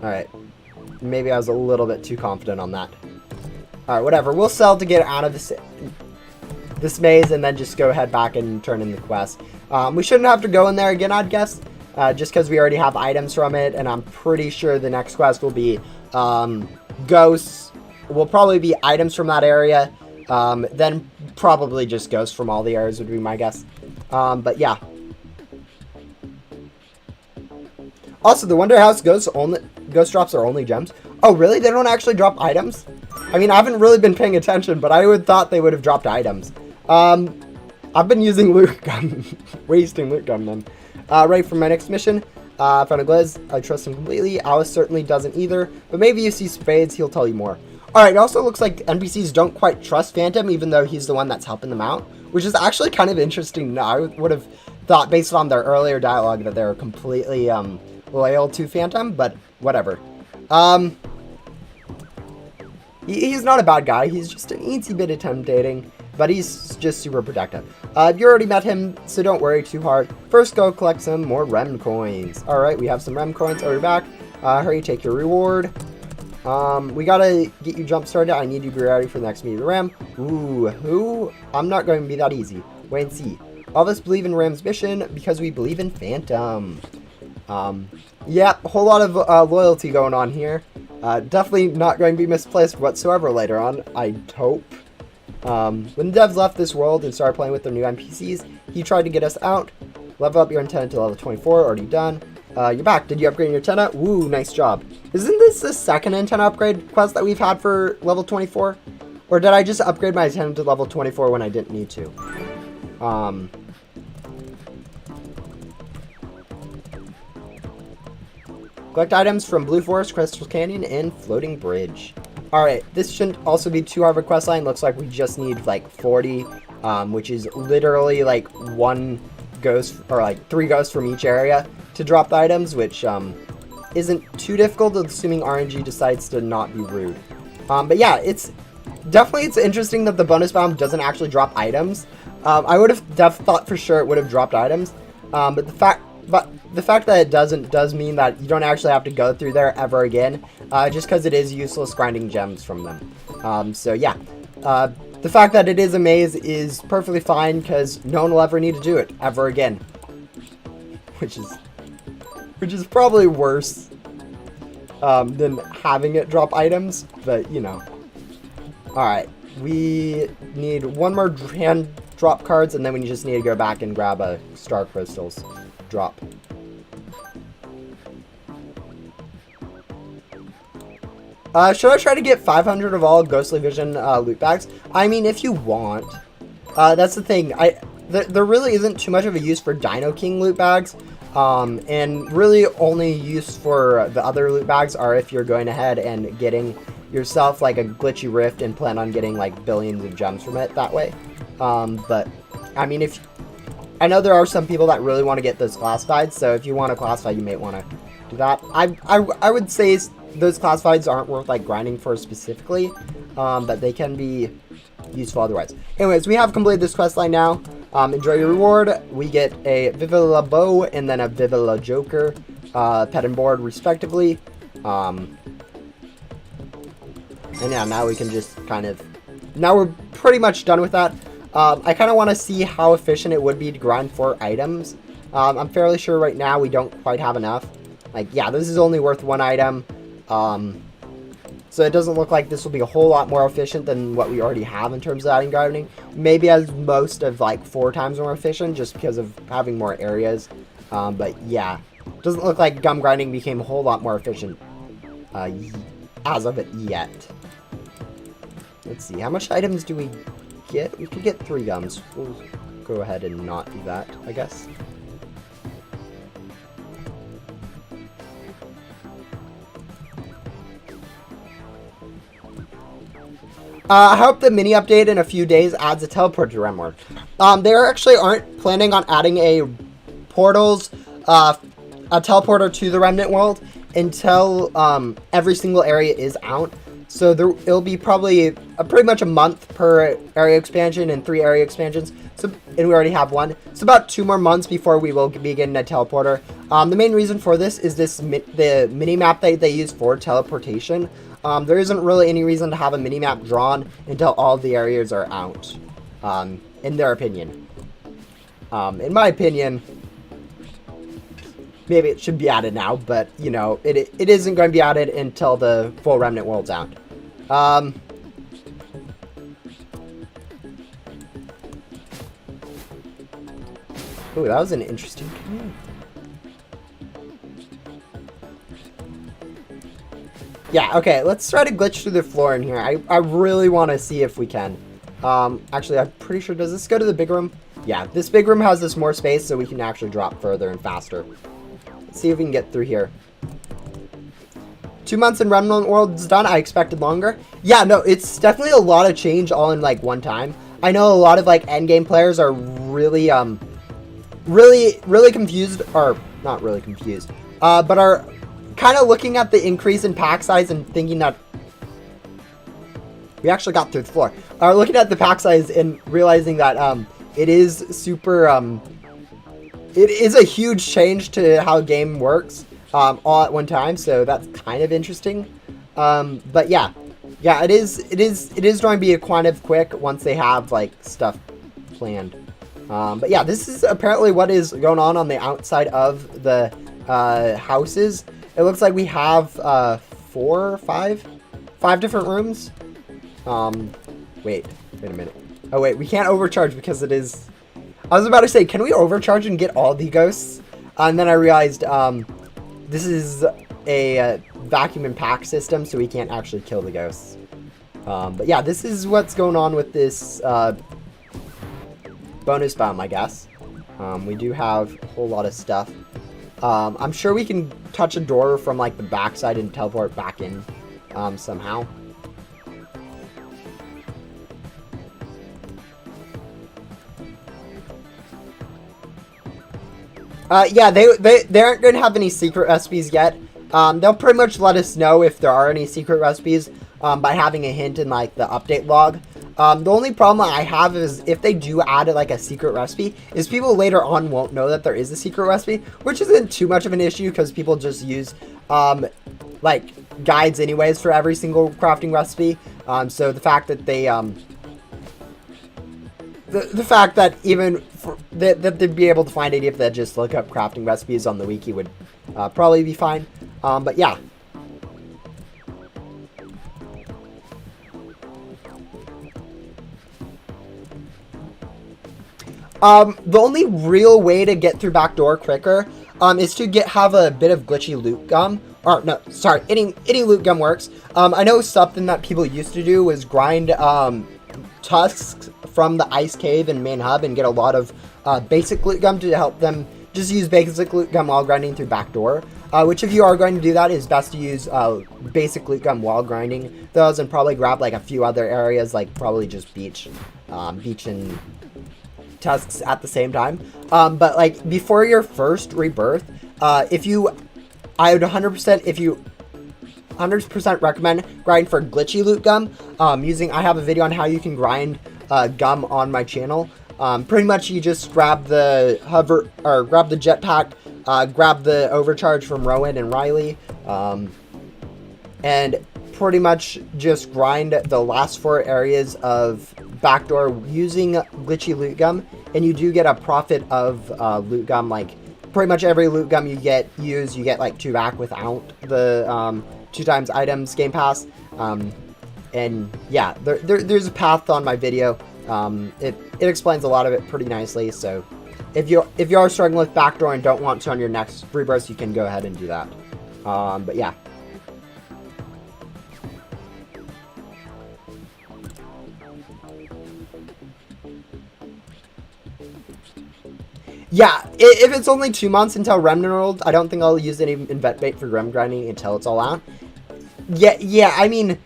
Alright. Maybe I was a little bit too confident on that. Alright, whatever. We'll sell to get out of this maze and then just go head back and turn in the quest. We shouldn't have to go in there again, I'd guess. Just because we already have items from it, and I'm pretty sure the next quest will be ghosts. Will probably be items from that area. Then probably just ghosts from all the areas would be my guess. But yeah. Also, the Wonder House ghost drops are only gems. Oh, really? They don't actually drop items? I mean, I haven't really been paying attention, but I would thought they would have dropped items. I've been using loot gun, wasting loot gun then. Ready for my next mission. Found a Glaz. I trust him completely. Alice certainly doesn't either, but maybe you see Spades, he'll tell you more. Alright, it also looks like NPCs don't quite trust Phantom, even though he's the one that's helping them out, which is actually kind of interesting. I would have thought, based on their earlier dialogue, that they were completely loyal to Phantom, but whatever. He's not a bad guy. He's just an easy bit intimidating, but he's just super protective. You already met him, so don't worry too hard. First, go collect some more REM coins. Alright, we have some REM coins. Oh, you're back. Hurry, take your reward. We gotta get you jump started. I need you to be ready for the next meeting of RAM. Ooh, I'm not going to be that easy. Wait and see. All of us believe in Ram's mission because we believe in Phantom. Yeah, a whole lot of loyalty going on here. Definitely not going to be misplaced whatsoever later on, I hope. When the devs left this world and started playing with their new NPCs, he tried to get us out. Level up your antenna to level 24, already done. You're back. Did you upgrade your antenna? Ooh, nice job. Isn't this the second antenna upgrade quest that we've had for level 24? Or did I just upgrade my antenna to level 24 when I didn't need to? Collect items from Blue Forest, Crystal Canyon, and Floating Bridge. Alright, this shouldn't also be too hard of a quest line. Looks like we just need like 40, which is literally like one ghost, or like 3 ghosts from each area to drop the items, which isn't too difficult, assuming RNG decides to not be rude. But yeah, it's interesting that the bonus bomb doesn't actually drop items. I would have thought for sure it would have dropped items, but the fact that it doesn't does mean that you don't actually have to go through there ever again, just because it is useless grinding gems from them. So yeah, the fact that it is a maze is perfectly fine, because no one will ever need to do it ever again, which is probably worse than having it drop items, but you know. Alright, we need one more hand drop cards, and then we just need to go back and grab a star crystals drop. Should I try to get 500 of all Ghostly Vision loot bags? I mean, if you want. That's the thing. There really isn't too much of a use for Dino King loot bags. And really only use for the other loot bags are if you're going ahead and getting yourself like a glitchy rift and plan on getting like billions of gems from it that way. But I mean, I know there are some people that really want to get those classifieds, so if you want to classify, you may want to do that. I would say those classifieds aren't worth like grinding for specifically, but they can be useful otherwise. Anyways, we have completed this quest line now. Enjoy your reward. We get a Vivilla Bow and then a Vivilla Joker, pet and board respectively. And yeah, now we can just now we're pretty much done with that. I kind of want to see how efficient it would be to grind for items. I'm fairly sure right now we don't quite have enough. Like, yeah, this is only worth 1 item. So it doesn't look like this will be a whole lot more efficient than what we already have in terms of item grinding. Maybe as most of like 4 times more efficient just because of having more areas. But yeah, doesn't look like gum grinding became a whole lot more efficient as of it yet. Let's see, how much items do we get? We could get 3 gums. We'll go ahead and not do that, I guess. I hope the mini update in a few days adds a teleport to Remworld. They actually aren't planning on adding a teleporter to the Remnant World until every single area is out. So it'll be probably pretty much a month per area expansion and 3 area expansions. So, and we already have 1. So about 2 more months before we will be getting a teleporter. The main reason for this is the mini map that they use for teleportation. There isn't really any reason to have a mini map drawn until all the areas are out. In their opinion. In my opinion, maybe it should be added now, but, you know, it isn't going to be added until the full Remnant World's out. Ooh, that was an interesting canoe. Yeah, okay, let's try to glitch through the floor in here. I really want to see if we can. Actually, I'm pretty sure, does this go to the big room? Yeah, this big room has this more space, so we can actually drop further and faster. Let's see if we can get through here. 2 months in Remnant World's done. I expected longer. Yeah, no, it's definitely a lot of change all in, like, one time. I know a lot of, like, endgame players are really, really confused, or not really confused, but are kind of looking at the increase in pack size and thinking that we actually got through the floor. Are looking at the pack size and realizing that it is super it is a huge change to how game works all at one time, so that's kind of interesting. But yeah, it is going to be a kind of quick once they have like stuff planned. But yeah, this is apparently what is going on the outside of the houses. It looks like we have 5 different rooms. Wait a minute. Oh wait, we can't overcharge because it is... I was about to say, can we overcharge and get all the ghosts? And then I realized this is a vacuum and pack system, so we can't actually kill the ghosts. But yeah, this is what's going on with this bonus bomb, I guess. We do have a whole lot of stuff. I'm sure we can touch a door from like the backside and teleport back in somehow. Yeah, they aren't going to have any secret recipes yet. They'll pretty much let us know if there are any secret recipes by having a hint in like the update log. The only problem I have is if they do add like a secret recipe, is people later on won't know that there is a secret recipe, which isn't too much of an issue because people just use like guides anyways for every single crafting recipe. So the fact that they the fact that even that they'd be able to find it if they just look up crafting recipes on the wiki would probably be fine. But yeah. The only real way to get through backdoor quicker is to have a bit of glitchy loot gum. Or no, sorry, any loot gum works. I know something that people used to do was grind tusks from the ice cave and main hub and get a lot of basic loot gum to help them just use basic loot gum while grinding through backdoor. Which if you are going to do that, is best to use basic loot gum while grinding those, and probably grab like a few other areas, like probably just beach and tusks at the same time. But like before your first rebirth, I would 100% recommend grind for glitchy loot gum. I have a video on how you can grind gum on my channel. Pretty much you just grab the hover or grab the jetpack, grab the overcharge from Rowan and Riley, and pretty much just grind the last 4 areas of backdoor using glitchy loot gum, and you do get a profit of loot gum. Like pretty much every loot gum you get like 2 back without the 2 times items game pass. And yeah, there's a path on my video. It explains a lot of it pretty nicely. So if you are struggling with backdoor and don't want to on your next rebirth, you can go ahead and do that. But yeah. Yeah, if it's only 2 months until Remnant World, I don't think I'll use any invent bait for rem grinding until it's all out. Yeah, I mean,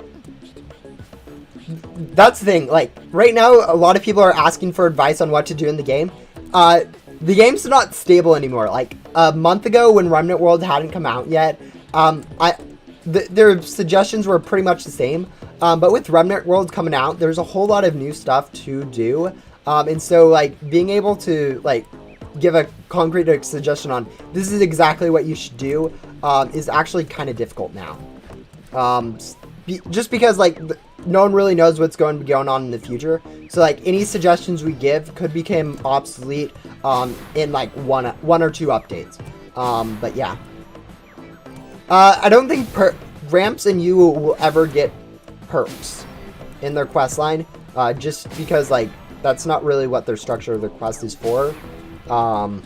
that's the thing. Like, right now, a lot of people are asking for advice on what to do in the game. The game's not stable anymore. Like, a month ago when Remnant World hadn't come out yet, their suggestions were pretty much the same. But with Remnant World coming out, there's a whole lot of new stuff to do. And so, like, being able to, like, give a concrete suggestion on this is exactly what you should do is actually kind of difficult now. Just because, like, no one really knows what's going to be going on in the future. So, like, any suggestions we give could become obsolete in, like, one or 2 updates. But, yeah. I don't think Ramps and you will ever get perks in their quest line. Just because, like, that's not really what their structure of their quest is for. I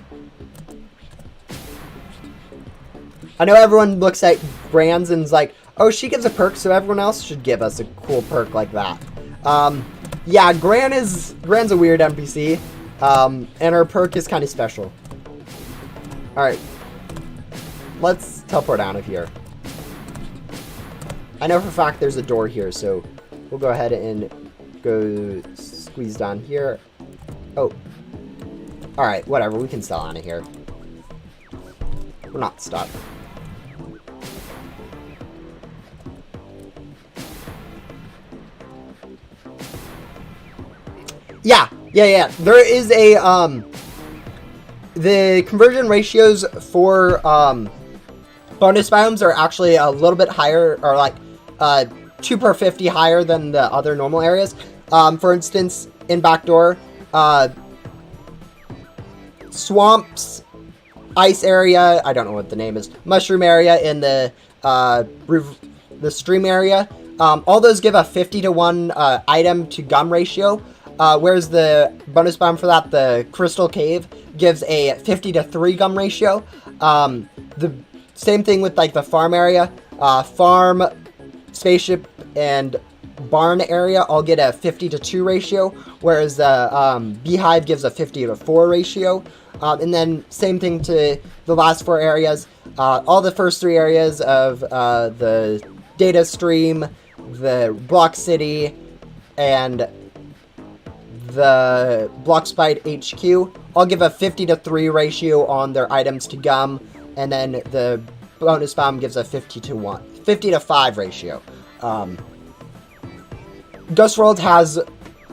know everyone looks at Gran's and's like, oh, she gives a perk, so everyone else should give us a cool perk like that. Yeah, Gran's a weird NPC, and her perk is kind of special. Alright, let's teleport out of here. I know for a fact there's a door here, so we'll go ahead and go squeeze down here. Oh. Alright, whatever, we can sell out of here. We're not stuck. Yeah. There is a, the conversion ratios for, bonus biomes are actually a little bit higher, or like, 2 per 50 higher than the other normal areas. For instance, in Backdoor, Swamps, Ice area, I don't know what the name is, Mushroom area, in the stream area, all those give a 50-to-1 item to gum ratio. Whereas the bonus biome for that, the Crystal Cave, gives a 50-to-3 gum ratio. The same thing with like the farm area. Farm, spaceship, and barn area all get a 50-to-2 ratio, whereas the beehive gives a 50-to-4 ratio. And then same thing to the last 4 areas. All the first 3 areas of the data stream, the block city, and the Blockspite HQ all give a 50-to-3 ratio on their items to gum, and then the bonus biome gives a 50-to-5 ratio. Ghost World has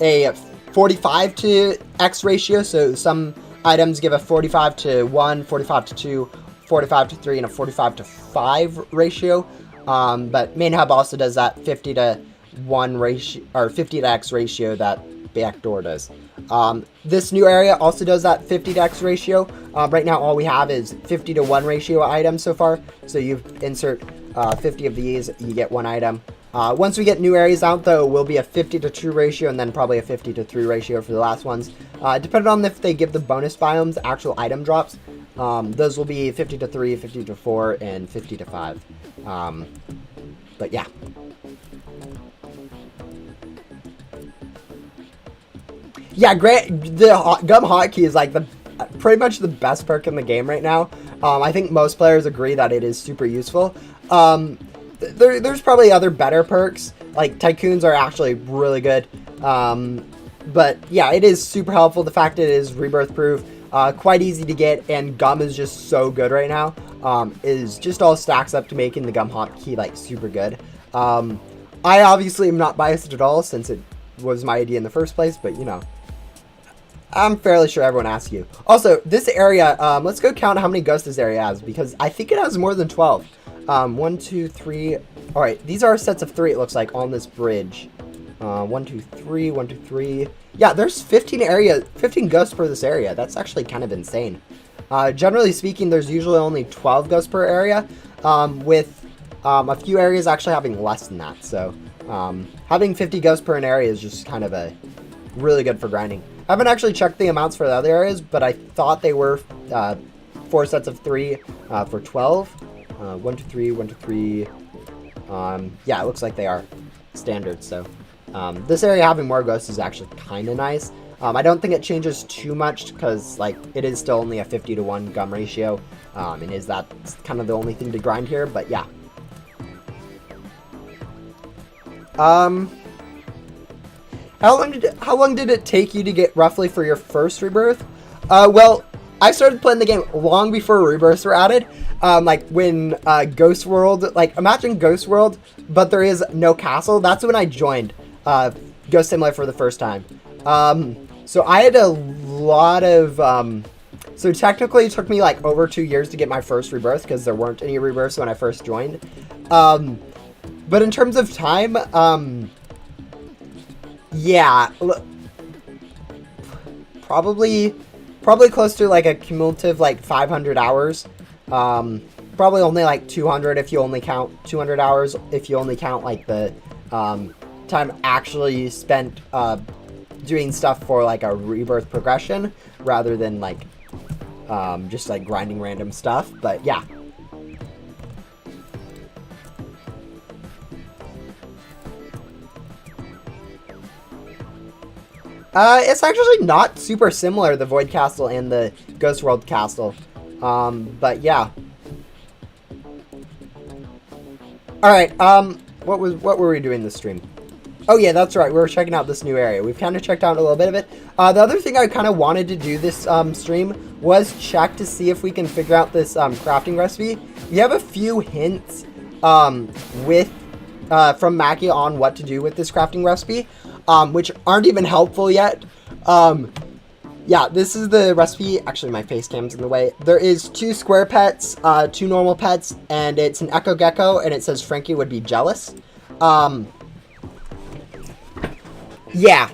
a 45 to X ratio, so some items give a 45-to-1, 45-to-2, 45-to-3, and a 45-to-5 ratio. But Main Hub also does that 50-to-1 ratio, or 50-to-X ratio that Backdoor does. This new area also does that 50-to-X ratio. Right now all we have is 50-to-1 ratio items so far. So you insert 50 of these, you get 1 item. Once we get new areas out though, it will be a 50-to-2 ratio and then probably a 50-to-3 ratio for the last ones. Depending on if they give the bonus biomes actual item drops, those will be 50-to-3, 50-to-4, and 50-to-5. But yeah. Yeah, the gum hotkey is like pretty much the best perk in the game right now. I think most players agree that it is super useful. There's probably other better perks, like Tycoons are actually really good. But yeah, it is super helpful. The fact that it is rebirth proof, quite easy to get, and gum is just so good right now. Is just all stacks up to making the gum hotkey like super good. I obviously am not biased at all since it was my idea in the first place, but you know, I'm fairly sure everyone asks you. Also, this area, let's go count how many ghosts this area has, because I think it has more than 12. 1, 2, 3. All right, these are sets of 3, it looks like, on this bridge. 1, 2, 3, 1, 2, 3. Yeah, there's 15 ghosts per this area. That's actually kind of insane. Generally speaking, there's usually only 12 ghosts per area, with a few areas actually having less than that. So having 50 ghosts per an area is just kind of a really good for grinding. I haven't actually checked the amounts for the other areas, but I thought they were 4 sets of 3 for 12. 1, 2, 3, 1, 2, 3. Yeah, it looks like they are standard. So this area having more ghosts is actually kind of nice. I don't think it changes too much because like it is still only a 50-to-1 gum ratio, and is that kind of the only thing to grind here? But yeah. How long did it take you to get roughly for your first rebirth? Well, I started playing the game long before rebirths were added. Like when Ghost World, like imagine Ghost World, but there is no castle. That's when I joined Ghost Simulator for the first time. So I had a lot of, so technically it took me like over 2 years to get my first rebirth because there weren't any rebirths when I first joined. But in terms of time, yeah, probably close to like a cumulative like 500 hours. Probably only like 200 if you only count 200 hours if you only count like the time actually spent doing stuff for like a rebirth progression rather than like just like grinding random stuff. But yeah. It's actually not super similar, the Void Castle and the Ghost World Castle. But yeah. Alright, what were we doing this stream? Oh yeah, that's right, we were checking out this new area. We've kind of checked out a little bit of it. The other thing I kind of wanted to do this stream was check to see if we can figure out this crafting recipe. We have a few hints from Mackie on what to do with this crafting recipe. Which aren't even helpful yet. Yeah, this is the recipe. Actually, my face cam's in the way. There is 2 square pets, 2 normal pets, and it's an echo gecko, and it says Frankie would be jealous. Yeah.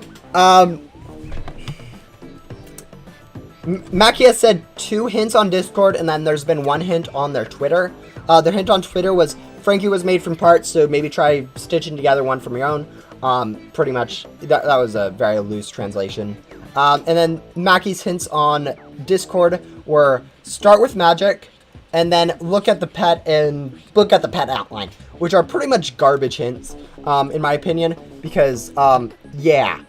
Mackie has said 2 hints on Discord, and then there's been 1 hint on their Twitter. Their hint on Twitter was Frankie was made from parts, so maybe try stitching together one from your own. Pretty much, that was a very loose translation. And then Mackie's hints on Discord were start with magic, and then look at the pet outline, which are pretty much garbage hints, in my opinion, because, yeah.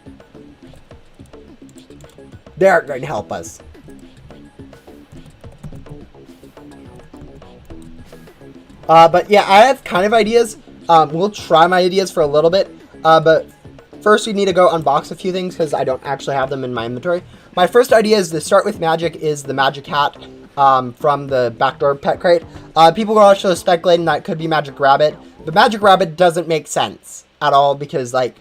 They aren't going to help us. But yeah, I have kind of ideas. We'll try my ideas for a little bit. But first we need to go unbox a few things because I don't actually have them in my inventory. My first idea is to start with magic is the magic hat from the backdoor pet crate. People are also speculating that it could be magic rabbit. The magic rabbit doesn't make sense at all because, like,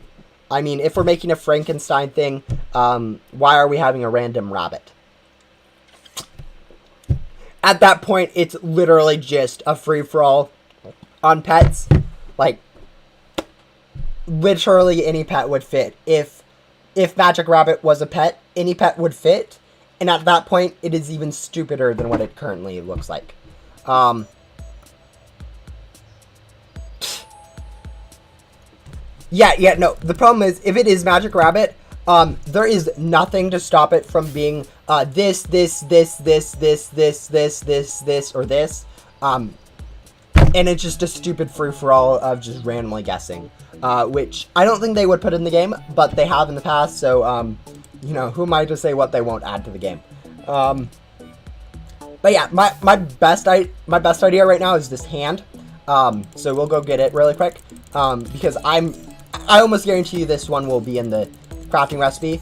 I mean, if we're making a Frankenstein thing, why are we having a random rabbit? At that point, it's literally just a free-for-all on pets. Like, literally any pet would fit. If Magic Rabbit was a pet, any pet would fit. And at that point, it is even stupider than what it currently looks like. Yeah, no. The problem is, if it is Magic Rabbit, there is nothing to stop it from being this, or this. And it's just a stupid free-for-all of just randomly guessing. Which I don't think they would put in the game, but they have in the past, so, you know, who am I to say what they won't add to the game? But yeah, my best idea right now is this hand. So we'll go get it really quick, because I almost guarantee you this one will be in the crafting recipe.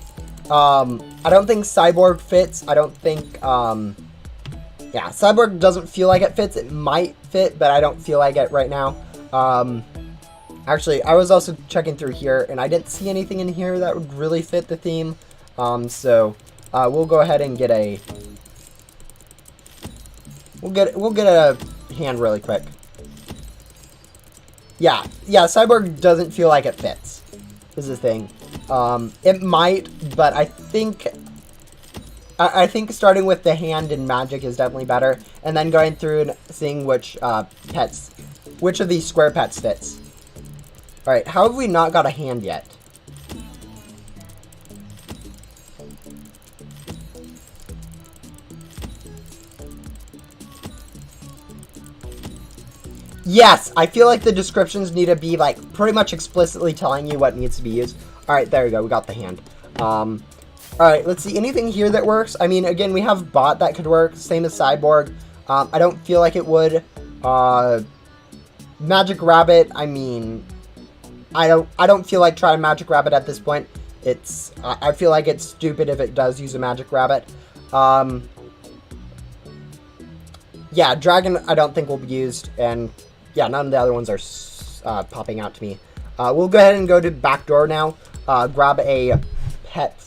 I don't think Cyborg fits. I don't think, yeah, Cyborg doesn't feel like it fits. It might fit, but I don't feel like it right now. Actually, I was also checking through here, and I didn't see anything in here that would really fit the theme. So we'll go ahead and get a... We'll get a hand really quick. Yeah, Cyborg doesn't feel like it fits, is the thing. It might, but I think starting with the hand and magic is definitely better, and then going through and seeing which of these square pets fits. Alright, how have we not got a hand yet? Yes, I feel like the descriptions need to be, like, pretty much explicitly telling you what needs to be used. Alright, there we go, we got the hand. Alright, let's see, anything here that works? I mean, again, we have bot that could work, same as Cyborg. I don't feel like it would. Magic Rabbit, I mean... I don't feel like trying Magic Rabbit at this point. I feel like it's stupid if it does use a Magic Rabbit. Yeah, Dragon I don't think will be used, and yeah, none of the other ones are popping out to me. We'll go ahead and go to backdoor now, grab a pet,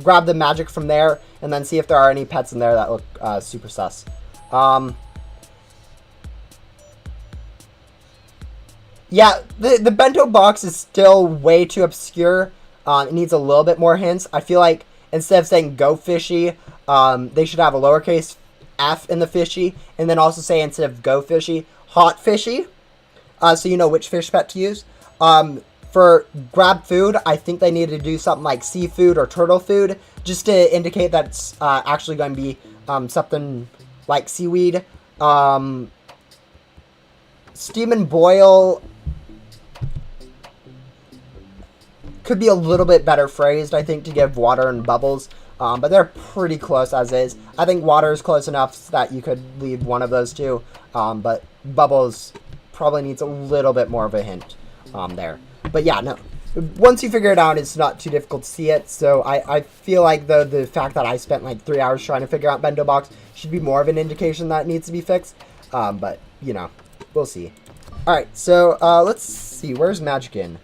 grab the magic from there, and then see if there are any pets in there that look super sus. Yeah, the bento box is still way too obscure. It needs a little bit more hints. I feel like instead of saying go fishy, they should have a lowercase f in the fishy, and then also say instead of go fishy, hot fishy, so you know which fish pet to use. For grab food, I think they need to do something like seafood or turtle food, just to indicate that it's actually going to be something like seaweed. Steam and boil could be a little bit better phrased, I think, to give water and bubbles. But they're pretty close as is. I think water is close enough that you could leave one of those two. But bubbles probably needs a little bit more of a hint there. But yeah, no. Once you figure it out, it's not too difficult to see it. So I feel like the fact that I spent like 3 hours trying to figure out Bento Box should be more of an indication that it needs to be fixed. But, you know, we'll see. Alright, so let's see. Where's Magickin?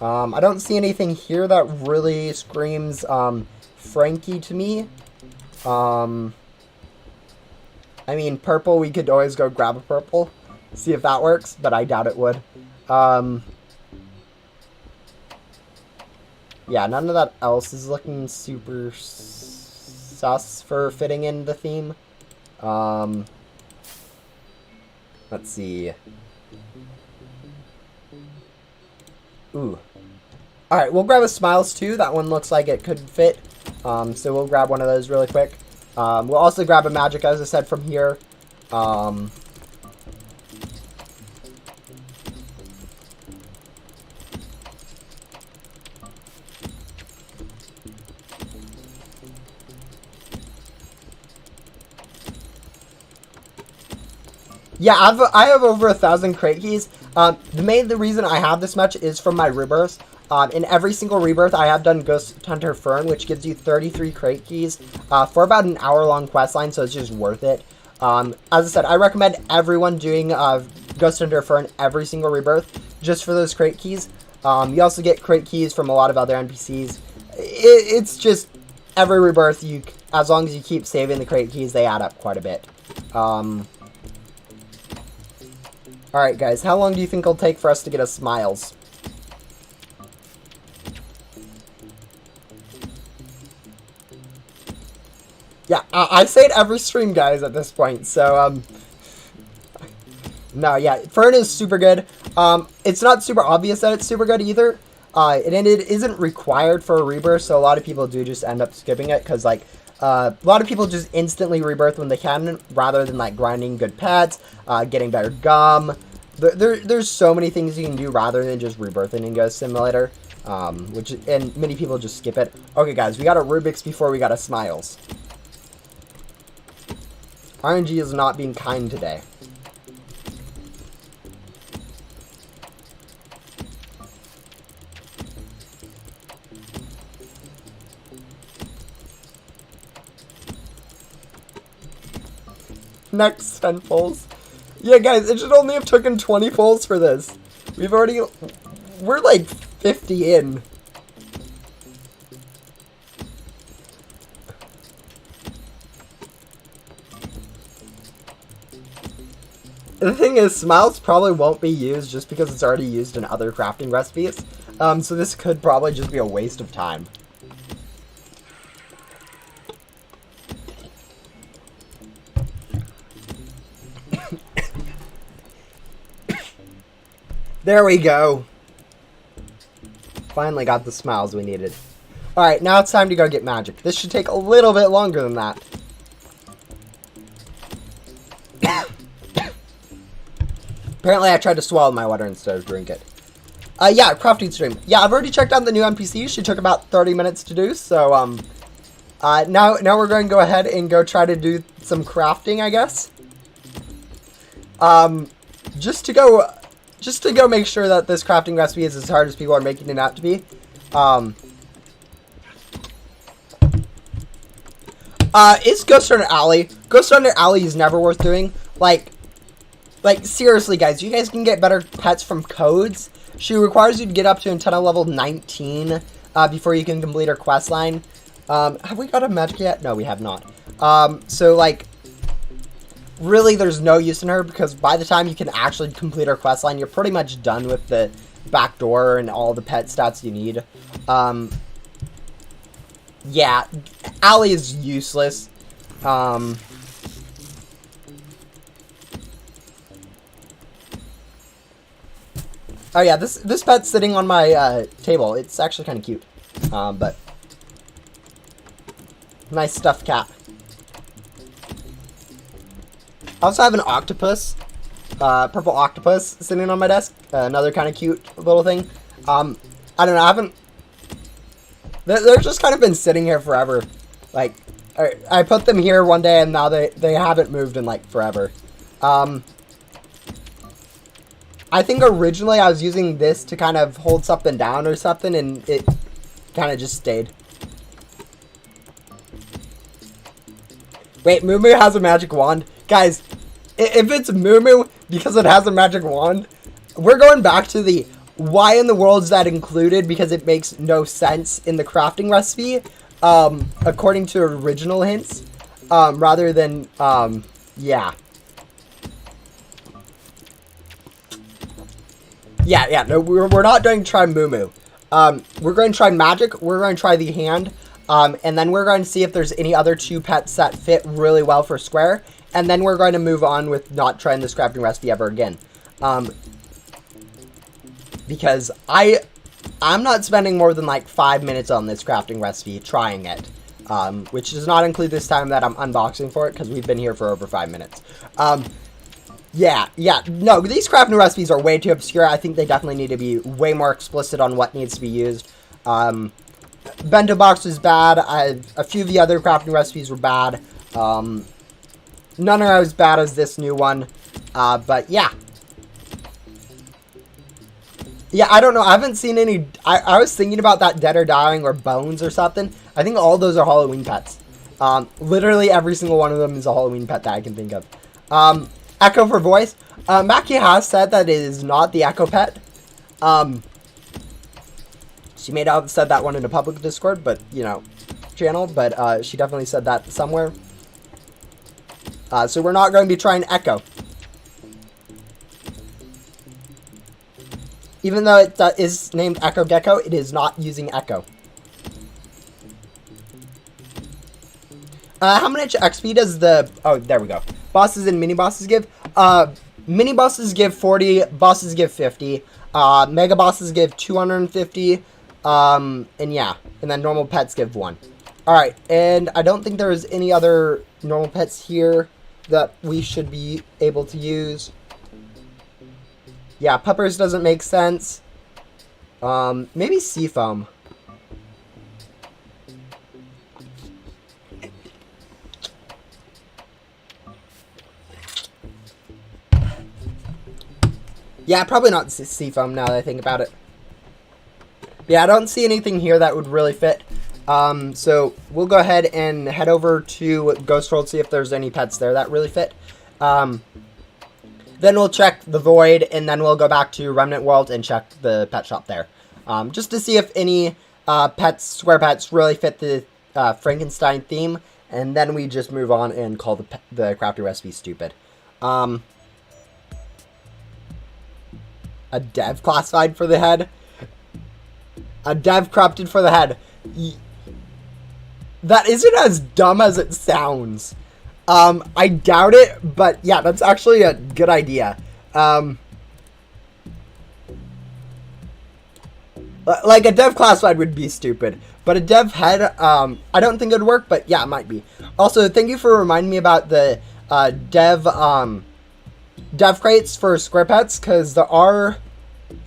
I don't see anything here that really screams Frankie to me. I mean, purple, we could always go grab a purple. See if that works, but I doubt it would. Yeah, none of that else is looking super sus for fitting in the theme. Let's see. Ooh. Alright, we'll grab a Smiles too. That one looks like it could fit. So we'll grab one of those really quick. We'll also grab a Magic, as I said, from here. Yeah, I have over 1,000 crate keys. The reason I have this much is from my rebirths. In every single rebirth, I have done Ghost Hunter Fern, which gives you 33 crate keys for about an hour-long questline, so it's just worth it. As I said, I recommend everyone doing Ghost Hunter Fern every single rebirth, just for those crate keys. You also get crate keys from a lot of other NPCs. It's just, every rebirth, as long as you keep saving the crate keys, they add up quite a bit. Alright guys, how long do you think it'll take for us to get a Smiles? Yeah, I say it every stream, guys, at this point, so, no, yeah, Fern is super good. It's not super obvious that it's super good either, and it isn't required for a rebirth, so a lot of people do just end up skipping it, because, like, a lot of people just instantly rebirth when they can, rather than, like, grinding good pets, getting better gum. There's so many things you can do rather than just rebirthing in Ghost Simulator, and many people just skip it. Okay, guys, we got a Rubik's before we got a Smiles. RNG is not being kind today. Next 10 pulls. Yeah, guys, it should only have taken 20 pulls for this. We're like 50 in. The thing is, Smiles probably won't be used just because it's already used in other crafting recipes. So this could probably just be a waste of time. There we go. Finally got the Smiles we needed. Alright, now it's time to go get Magic. This should take a little bit longer than that. Apparently I tried to swallow my water instead of drink it. Yeah, crafting stream. Yeah, I've already checked out the new NPC. She took about 30 minutes to do, so, now we're going to go ahead and go try to do some crafting, I guess. Just to go make sure that this crafting recipe is as hard as people are making it out to be. It's Ghost Hunter Alley. Ghost Hunter Alley is never worth doing. Like, seriously, guys, you guys can get better pets from codes. She requires you to get up to antenna level 19 before you can complete her quest line. Have we got a magic yet? No, we have not. So, like, really, there's no use in her because by the time you can actually complete her quest line, you're pretty much done with the back door and all the pet stats you need. Yeah, Allie is useless. Oh yeah, this pet's sitting on my table. It's actually kind of cute, but nice stuffed cat. I also have an octopus, purple octopus sitting on my desk. Another kind of cute little thing. I don't know. I haven't. They're just kind of been sitting here forever. Like, I put them here one day and now they haven't moved in like forever. I think originally I was using this to kind of hold something down or something, and it kind of just stayed. Wait, Moo Moo has a magic wand? Guys, if it's Moo Moo because it has a magic wand, we're going back to the why in the world is that included, because it makes no sense in the crafting recipe, according to original hints, rather than, yeah. Yeah, no, we're not going to try Moo Moo. We're going to try magic, we're going to try the hand, and then we're going to see if there's any other 2 pets that fit really well for square, and then we're going to move on with not trying this crafting recipe ever again. Because I'm not spending more than like 5 minutes on this crafting recipe trying it, which does not include this time that I'm unboxing for it, because we've been here for over 5 minutes. Yeah, no, these crafting recipes are way too obscure. I think they definitely need to be way more explicit on what needs to be used. Bento box was bad. A few of the other crafting recipes were bad. None are as bad as this new one. But yeah. Yeah, I don't know. I haven't seen any. I was thinking about that Dead or Dying or Bones or something. I think all those are Halloween pets. Literally every single one of them is a Halloween pet that I can think of. Echo for voice. Mackie has said that it is not the Echo pet. She may not have said that one in a public Discord, but, you know, channel. But she definitely said that somewhere. So we're not going to be trying Echo. Even though it is named Echo Gecko, it is not using Echo. How much XP does the... Oh, there we go. Bosses and mini bosses give? Mini bosses give 40, bosses give 50. Mega bosses give 250. And yeah. And then normal pets give 1. Alright, and I don't think there's any other normal pets here that we should be able to use. Yeah, Puppers doesn't make sense. Maybe Seafoam. Yeah, probably not Seafoam now that I think about it. Yeah, I don't see anything here that would really fit. So we'll go ahead and head over to Ghost World, see if there's any pets there that really fit. Then we'll check the Void, and then we'll go back to Remnant World and check the pet shop there. Just to see if any square pets really fit the Frankenstein theme, and then we just move on and call the crafting recipe stupid. A dev classified for the head. A dev corrupted for the head. That isn't as dumb as it sounds. I doubt it, but yeah, that's actually a good idea. Like, a dev classified would be stupid, but a dev head, I don't think it would work, but yeah, it might be. Also, thank you for reminding me about the dev crates for square pets, because there are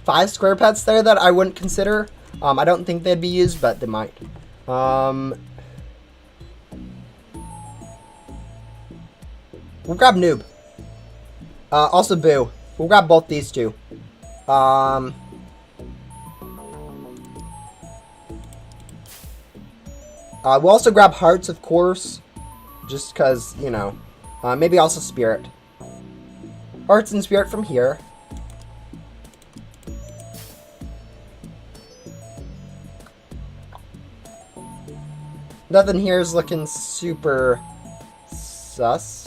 5 square pets there that I wouldn't consider. I don't think they'd be used, but they might. We'll grab Noob. Also Boo. We'll grab both these two. We'll also grab Hearts, of course. Just because, you know. Maybe also Spirit. Hearts and Spirit from here. Nothing here is looking super sus.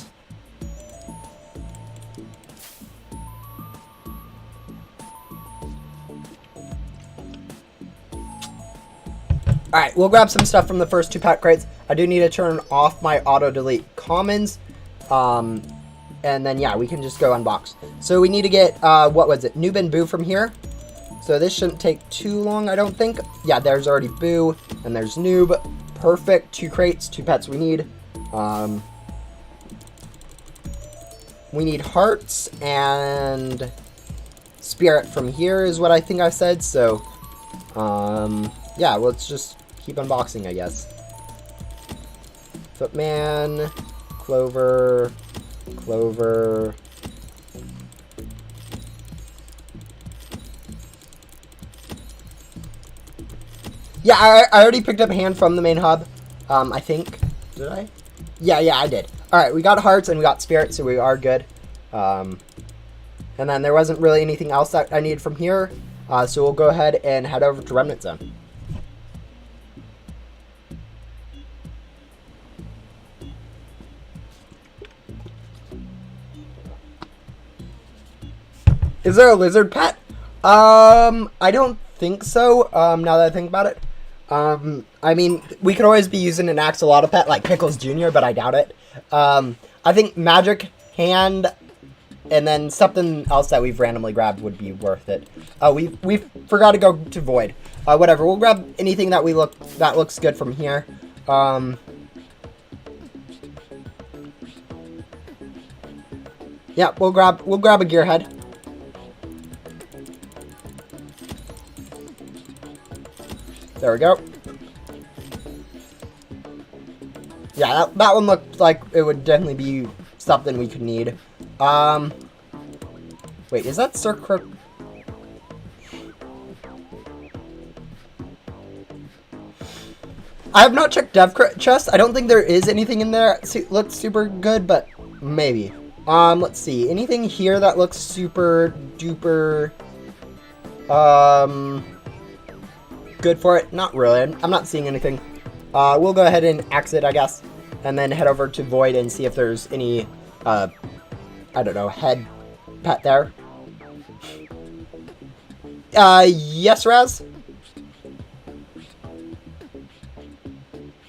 Alright, we'll grab some stuff from the first 2 pet crates. I do need to turn off my auto-delete commons. And then, yeah, we can just go unbox. So we need to get, what was it? Noob and Boo from here. So this shouldn't take too long, I don't think. Yeah, there's already Boo, and there's Noob. Perfect. 2 crates, 2 pets we need. we need hearts and spirit from here is what I think I said. So, yeah, let's just keep unboxing, I guess. Footman, Clover, Clover. Yeah, I already picked up hand from the main hub. I think. Did I? Yeah, I did. Alright, we got hearts and we got spirit, so we are good. And then there wasn't really anything else that I needed from here. So we'll go ahead and head over to Remnant Zone. Is there a lizard pet? I don't think so, now that I think about it. I mean, we could always be using an axolotl pet like Pickles Jr., but I doubt it. I think magic, hand, and then something else that we've randomly grabbed would be worth it. We forgot to go to Void. Whatever, we'll grab anything that looks good from here. Yeah, we'll grab a gearhead. There we go. Yeah, that one looked like it would definitely be something we could need. Wait, is that Circuit? I have not checked dev chest. I don't think there is anything in there that looks super good, but maybe. Let's see. Anything here that looks super duper good for it? Not really. I'm not seeing anything. We'll go ahead and exit, I guess, and then head over to Void and see if there's any, I don't know, head pet there. Yes, Raz?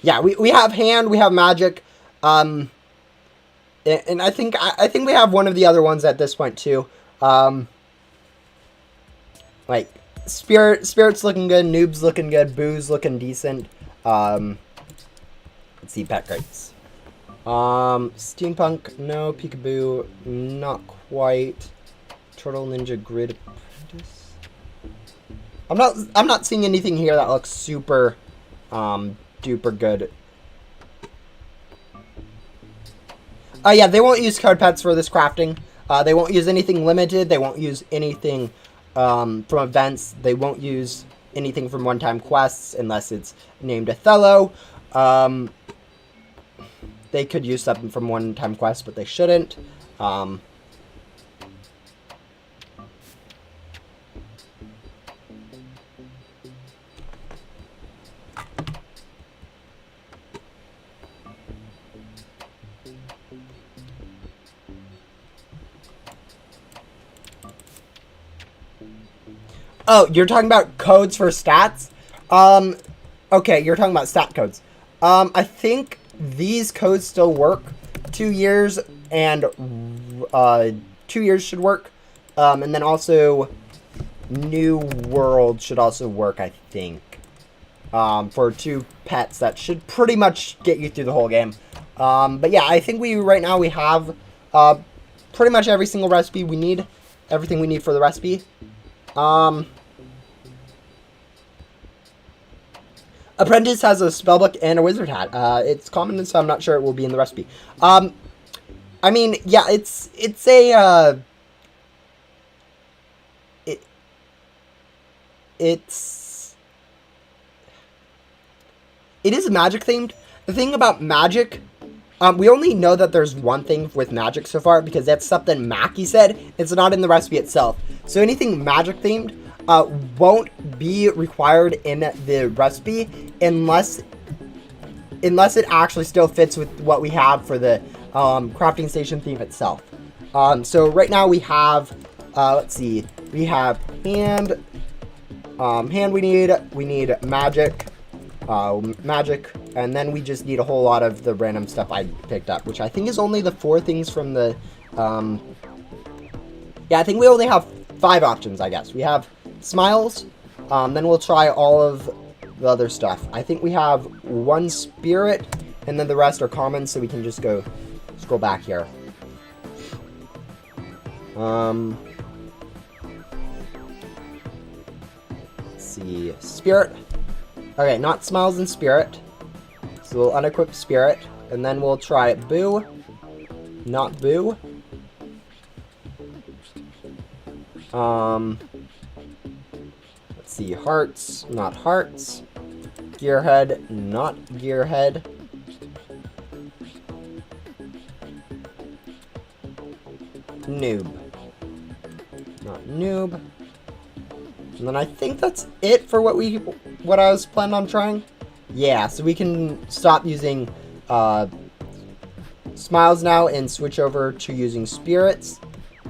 Yeah, we have hand, we have magic, and I think we have one of the other ones at this point too. Like spirit's looking good, noob's looking good, boo's looking decent. Let's see, pet crates. Steampunk, no. Peekaboo, not quite. Turtle Ninja Grid Apprentice. I'm not seeing anything here that looks super duper good. Yeah, they won't use card pets for this crafting. They won't use anything limited. They won't use anything from events. They won't use anything from one-time quests unless it's named Othello. They could use something from one-time quests, but they shouldn't. Oh, you're talking about codes for stats? Okay, you're talking about stat codes. I think these codes still work. 2 years and 2 years should work. And then also New World should also work, I think. For 2 pets that should pretty much get you through the whole game. But yeah, I think right now we have pretty much every single recipe we need. Everything we need for the recipe. Apprentice has a spellbook and a wizard hat. It's common, so I'm not sure it will be in the recipe. I mean, yeah, it is magic themed. The thing about magic, we only know that there's one thing with magic so far because that's something Mackie said. It's not in the recipe itself. So anything magic themed won't be required in the recipe unless it actually still fits with what we have for the crafting station theme itself. So right now we have, let's see, we have hand we need magic, and then we just need a whole lot of the random stuff I picked up, which I think is only the 4 things from the, yeah, I think we only have 5 options, I guess. We have smiles, then we'll try all of the other stuff. I think we have 1 spirit, and then the rest are common, so we can just go scroll back here. Let's see. Spirit. Okay, not smiles and spirit. So we'll unequip spirit. And then we'll try boo. Not boo. Let's see. Hearts. Not hearts. Gearhead. Not gearhead. Noob. Not noob. And then I think that's it for what I was planning on trying. Yeah, so we can stop using smiles now and switch over to using spirits.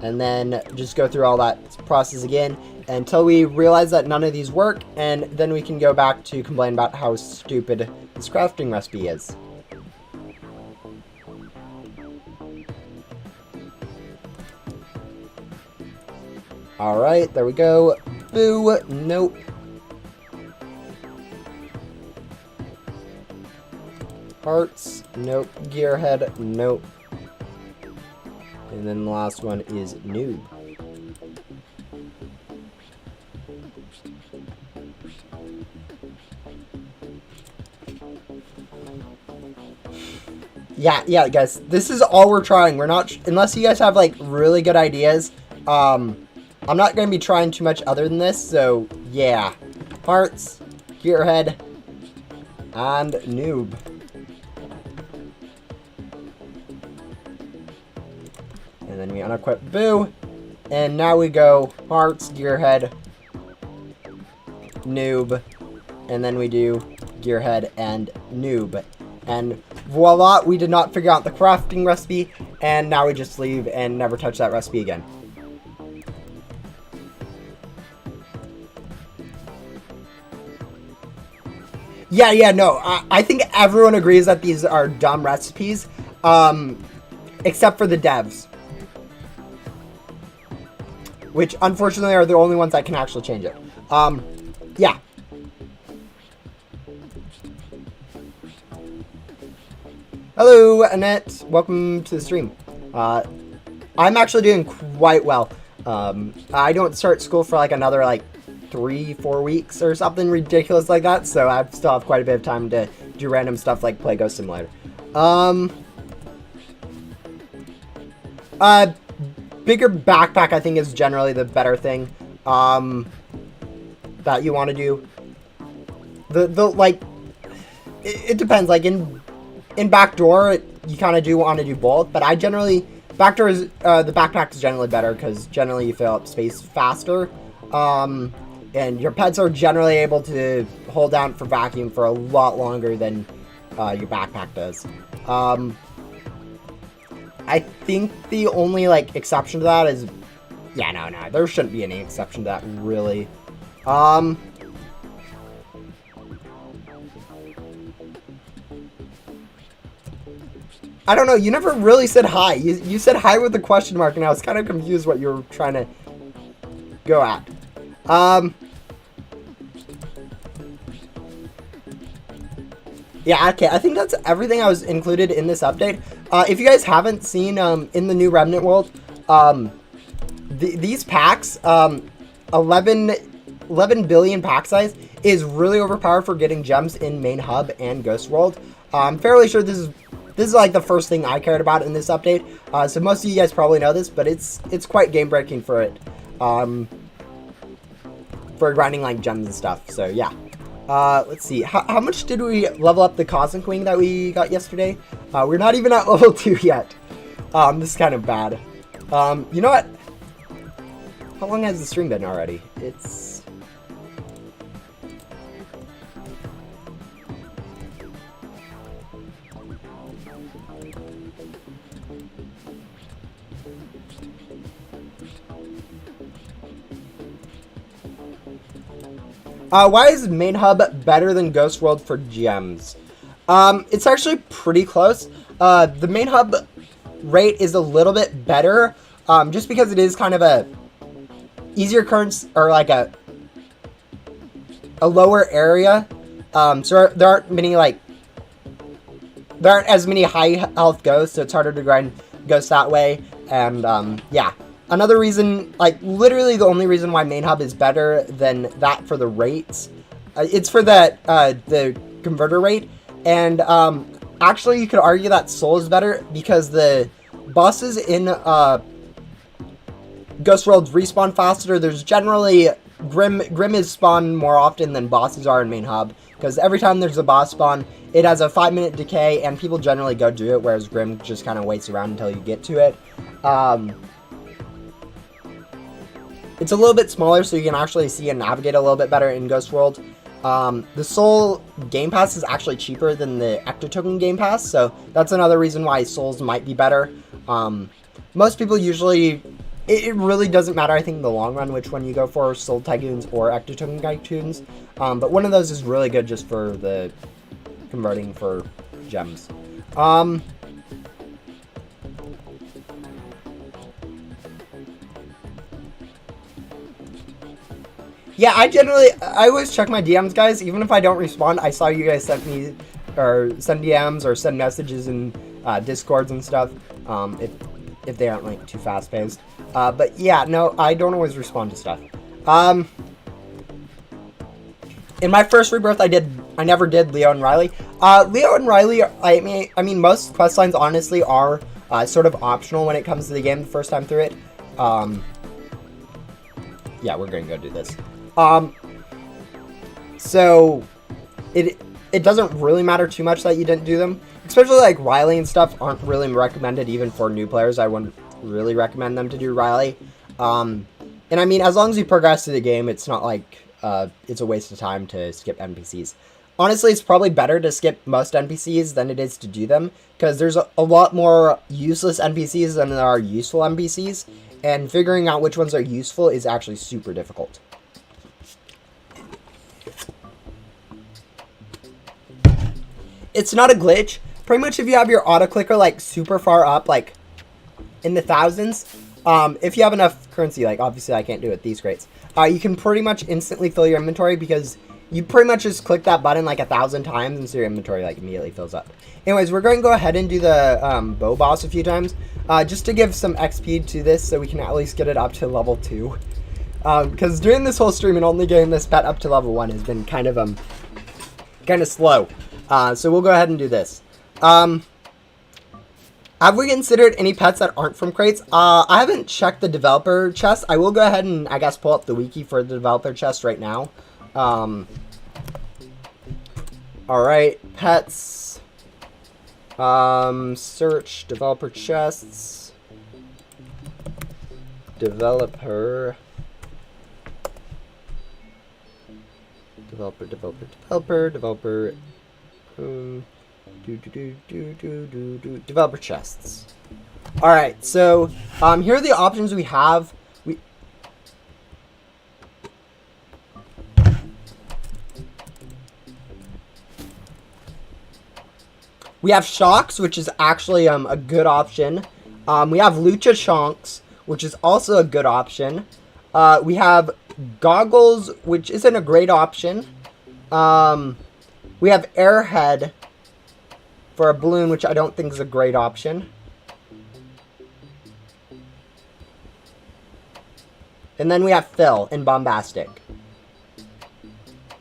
And then just go through all that process again until we realize that none of these work. And then we can go back to complain about how stupid this crafting recipe is. Alright, there we go. Boo. Nope. Hearts. Nope. Gearhead. Nope. And then the last one is noob. Yeah, guys. This is all we're trying. We're not, unless you guys have like really good ideas. I'm not going to be trying too much other than this, so yeah. Hearts, gearhead, and noob. And then we unequip boo. And now we go hearts, gearhead, noob. And then we do gearhead and noob. And voila, we did not figure out the crafting recipe. And now we just leave and never touch that recipe again. Yeah, no, I think everyone agrees that these are dumb recipes, except for the devs. Which, unfortunately, are the only ones that can actually change it. Yeah. Hello, Annette. Welcome to the stream. I'm actually doing quite well. I don't start school for, like, another, like, 3-4 weeks or something ridiculous like that, so I still have quite a bit of time to do random stuff like play Ghost Simulator. Bigger backpack I think is generally the better thing that you want to do. Like it depends, like in backdoor you kind of do want to do both, but I generally backdoor is the backpack is generally better because generally you fill up space faster. And your pets are generally able to hold down for vacuum for a lot longer than your backpack does. I think the only, like, exception to that is... Yeah, no, there shouldn't be any exception to that, really. I don't know, you never really said hi. You said hi with a question mark, and I was kind of confused what you were trying to go at. Yeah, okay, I think that's everything I was included in this update. If you guys haven't seen, in the new Remnant world, these packs, 11 billion pack size is really overpowered for getting gems in main hub and Ghost World. I'm fairly sure this is like the first thing I cared about in this update. So most of you guys probably know this, but it's quite game breaking for it. For grinding like gems and stuff. So yeah. Let's see. How much did we level up the Cosmic Wing that we got yesterday? We're not even at level 2 yet. This is kind of bad. You know what? How long has the stream been already? It's... why is main hub better than Ghost World for gems? It's actually pretty close. The main hub rate is a little bit better, just because it is kind of a easier currents, or like a lower area. So there aren't many, like, there aren't as many high health ghosts, so it's harder to grind ghosts that way. And yeah, another reason, like literally the only reason why main hub is better than that for the rates, it's for that the converter rate, and actually you could argue that Soul is better because the bosses in Ghost World respawn faster. There's generally Grim is spawned more often than bosses are in main hub, because every time there's a boss spawn, it has a 5-minute decay, and people generally go do it, whereas Grim just kind of waits around until you get to it. It's a little bit smaller, so you can actually see and navigate a little bit better in Ghost World. The Soul Game Pass is actually cheaper than the Ectotoken Game Pass, so that's another reason why Souls might be better. Most people usually... It really doesn't matter, I think, in the long run, which one you go for, Soul Tycoons or Ectotoken Tycoons. But one of those is really good just for the converting for gems. Yeah, I always check my DMs, guys. Even if I don't respond, I saw you guys send DMs or send messages in Discords and stuff. If they aren't like too fast paced. But yeah, no, I don't always respond to stuff. In my first rebirth, I never did Leo and Riley. Leo and Riley, I mean, most quest lines honestly are sort of optional when it comes to the game the first time through it. Yeah, we're gonna go do this. So it doesn't really matter too much that you didn't do them. Especially like Riley and stuff aren't really recommended even for new players. I wouldn't really recommend them to do Riley. And I mean, as long as you progress through the game, it's not like it's a waste of time to skip NPCs. Honestly, it's probably better to skip most NPCs than it is to do them, because there's a lot more useless NPCs than there are useful NPCs, and figuring out which ones are useful is actually super difficult. It's not a glitch. Pretty much if you have your auto clicker like super far up, like in the thousands, if you have enough currency, like obviously I can't do it these crates, you can pretty much instantly fill your inventory because you pretty much just click that button like 1,000 times and so your inventory like immediately fills up. Anyways, we're going to go ahead and do the bow boss a few times, just to give some XP to this so we can at least get it up to level 2. Because during this whole stream and only getting this pet up to level 1 has been kind of slow. So we'll go ahead and do this. Have we considered any pets that aren't from crates? I haven't checked the developer chest. I will go ahead and, I guess, pull up the wiki for the developer chest right now. Alright, pets. Search developer chests. Developer. Developer chests. Alright, so here are the options we have. We have shocks, which is actually a good option. We have lucha chonks, which is also a good option. We have goggles, which isn't a great option. We have airhead for a balloon, which I don't think is a great option. And then we have fill and bombastic.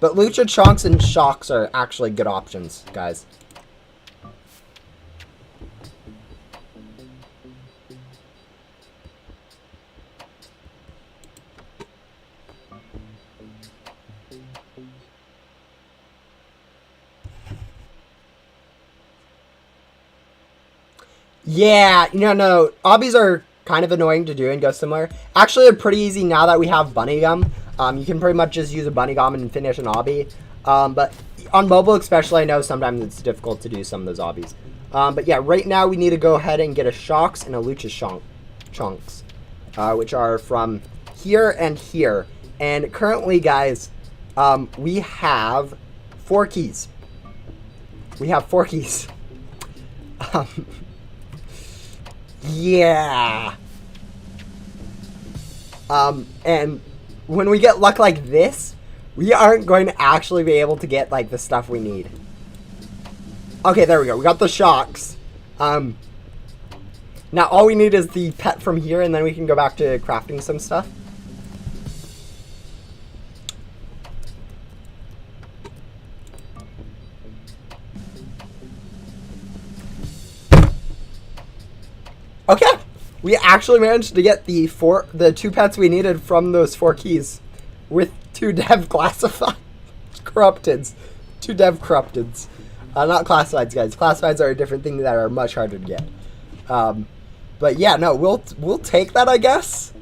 But lucha chonks and shocks are actually good options, guys. Yeah, no, obbies are kind of annoying to do and go similar. Actually, they're pretty easy now that we have bunny gum. You can pretty much just use a bunny gum and finish an obby. But on mobile especially, I know sometimes it's difficult to do some of those obbies. But yeah, right now we need to go ahead and get a shocks and a lucha chunks, which are from here and here. And currently, guys, we have 4 keys. We have 4 keys. Yeah. And when we get luck like this, we aren't going to actually be able to get, like, the stuff we need. Okay, there we go. We got the shocks. Now all we need is the pet from here, and then we can go back to crafting some stuff. Okay, we actually managed to get the 2 pets we needed from those 4 keys with 2 dev classified corrupteds. 2 dev corrupteds. Not classifieds, guys. Classifieds are a different thing that are much harder to get. But yeah, no, we'll take that, I guess.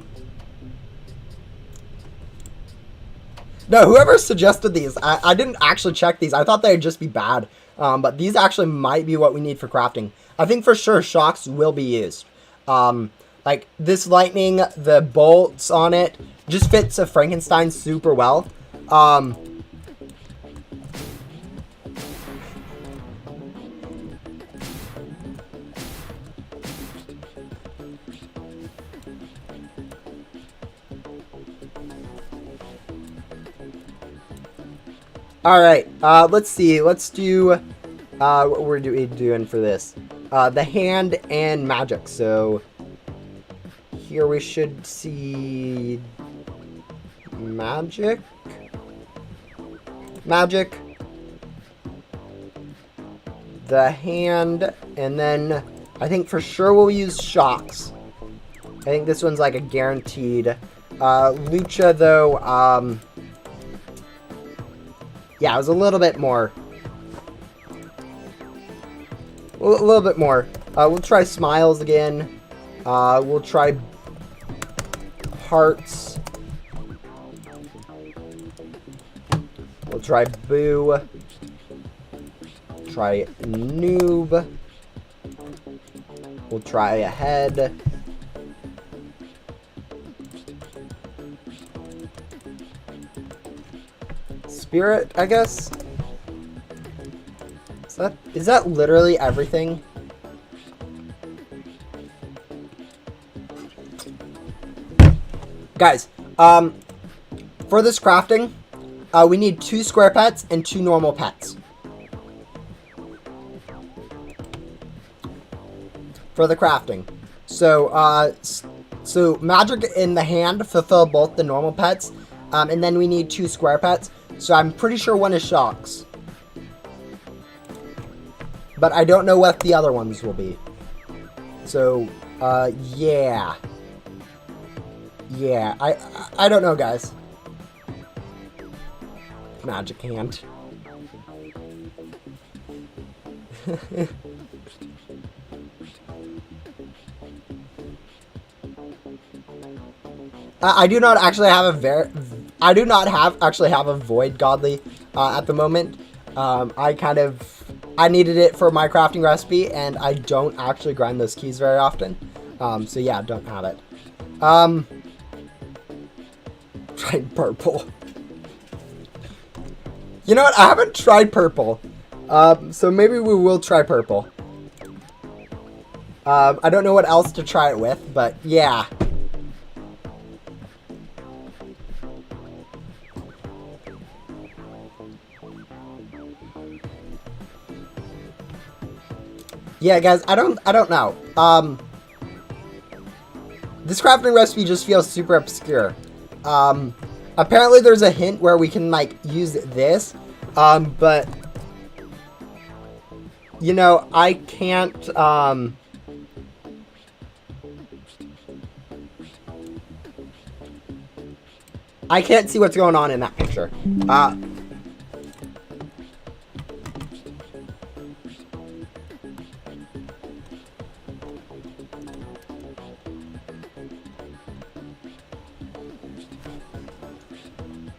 No, whoever suggested these, I didn't actually check these. I thought they'd just be bad. But these actually might be what we need for crafting. I think for sure shocks will be used. Like this lightning, the bolts on it just fits a Frankenstein super well. All right, let's see. Let's do what we're doing for this. The hand and magic. So here we should see magic, the hand, and then I think for sure we'll use shocks. I think this one's like a guaranteed. Lucha though, yeah, it was a little bit more. A little bit more. We'll try smiles again. We'll try hearts. We'll try boo. Try noob. We'll try a head. Spirit, I guess. Is that literally everything? Guys, for this crafting, we need 2 square pets and 2 normal pets. For the crafting. So, so magic in the hand fulfill both the normal pets, and then we need 2 square pets. So I'm pretty sure one is shocks. But I don't know what the other ones will be. So, yeah. Yeah, I don't know, guys. Magic hand. I do not actually have a void godly at the moment. I needed it for my crafting recipe, and I don't actually grind those keys very often. So yeah, don't have it. Tried purple. You know what? I haven't tried purple. So maybe we will try purple. I don't know what else to try it with, but yeah. Yeah, guys, I don't know. This crafting recipe just feels super obscure. Apparently there's a hint where we can, like, use this, but, you know, I can't, I can't see what's going on in that picture.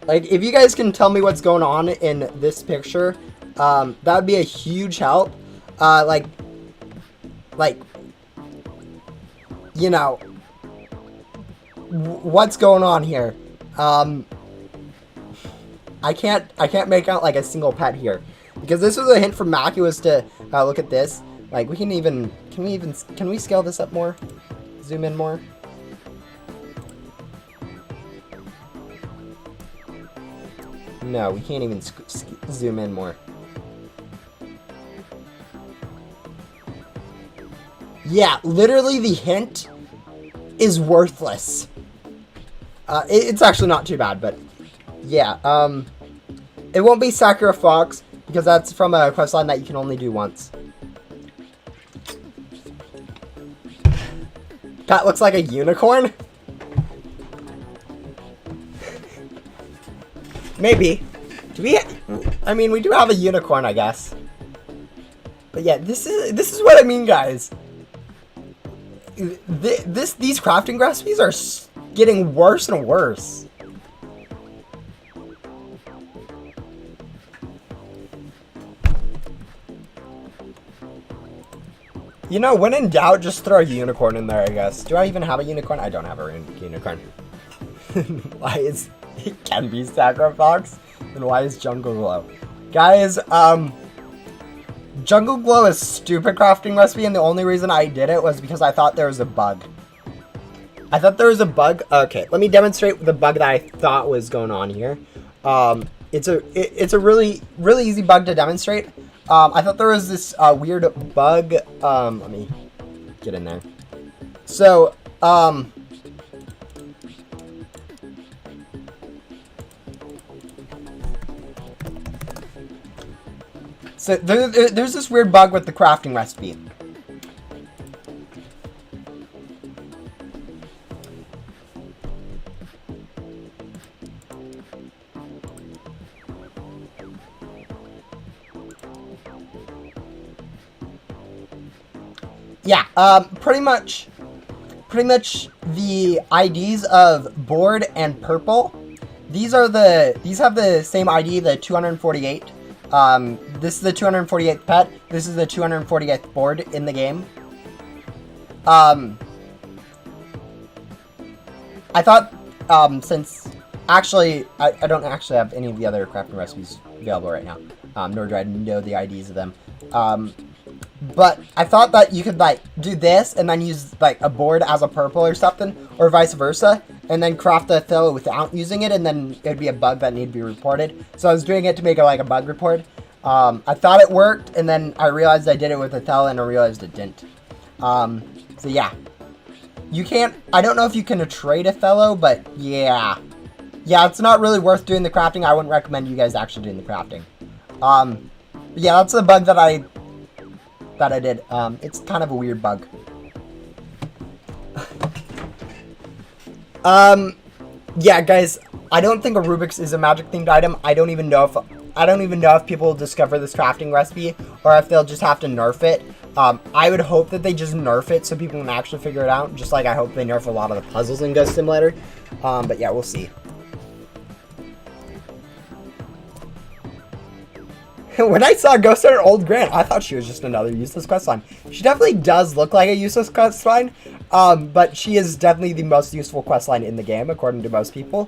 Like, if you guys can tell me what's going on in this picture, that would be a huge help. Like, you know, what's going on here? I can't make out like a single pet here, because this was a hint from Mackie was to look at this. Like, can we scale this up more? Zoom in more? No, we can't even zoom in more. Yeah, literally the hint is worthless. It's actually not too bad, but yeah. It won't be Sakura Fox because that's from a questline that you can only do once. That looks like a unicorn? Maybe. Do we? I mean, we do have a unicorn, I guess. But yeah, this is what I mean, guys. These crafting recipes are getting worse and worse. You know, when in doubt, just throw a unicorn in there, I guess. Do I even have a unicorn? I don't have a unicorn. Why is... It can be Sakura Fox? And why is Jungle Glow? Guys, Jungle Glow is stupid crafting recipe, and the only reason I did it was because I thought there was a bug. I thought there was a bug. Okay, let me demonstrate the bug that I thought was going on here. It's a really easy bug to demonstrate. I thought there was this weird bug. Let me get in there. So, there's this weird bug with the crafting recipe. Yeah, pretty much the IDs of board and purple. These have the same ID, the 248. This is the 248th pet. This is the 248th board in the game. I thought, since actually I don't actually have any of the other crafting recipes available right now, nor do I know the IDs of them. But I thought that you could, like, do this and then use, like, a board as a purple or something, or vice versa, and then craft the Othello without using it, and then it would be a bug that needed to be reported. So I was doing it to make it, like, a bug report. I thought it worked, and then I realized I did it with Othello, and I realized it didn't. So yeah. You can't, I don't know if you can trade Othello, but yeah. Yeah, it's not really worth doing the crafting. I wouldn't recommend you guys actually doing the crafting. Yeah, that's the bug that I did. It's kind of a weird bug. Yeah, guys, I don't think a Rubik's is a magic themed item. I don't even know if people will discover this crafting recipe or if they'll just have to nerf it. I would hope that they just nerf it so people can actually figure it out, just like I hope they nerf a lot of the puzzles in Ghost Simulator. But yeah, we'll see. When I saw Ghost Hunter Old Grant, I thought she was just another useless questline. She definitely does look like a useless questline, but she is definitely the most useful questline in the game, according to most people.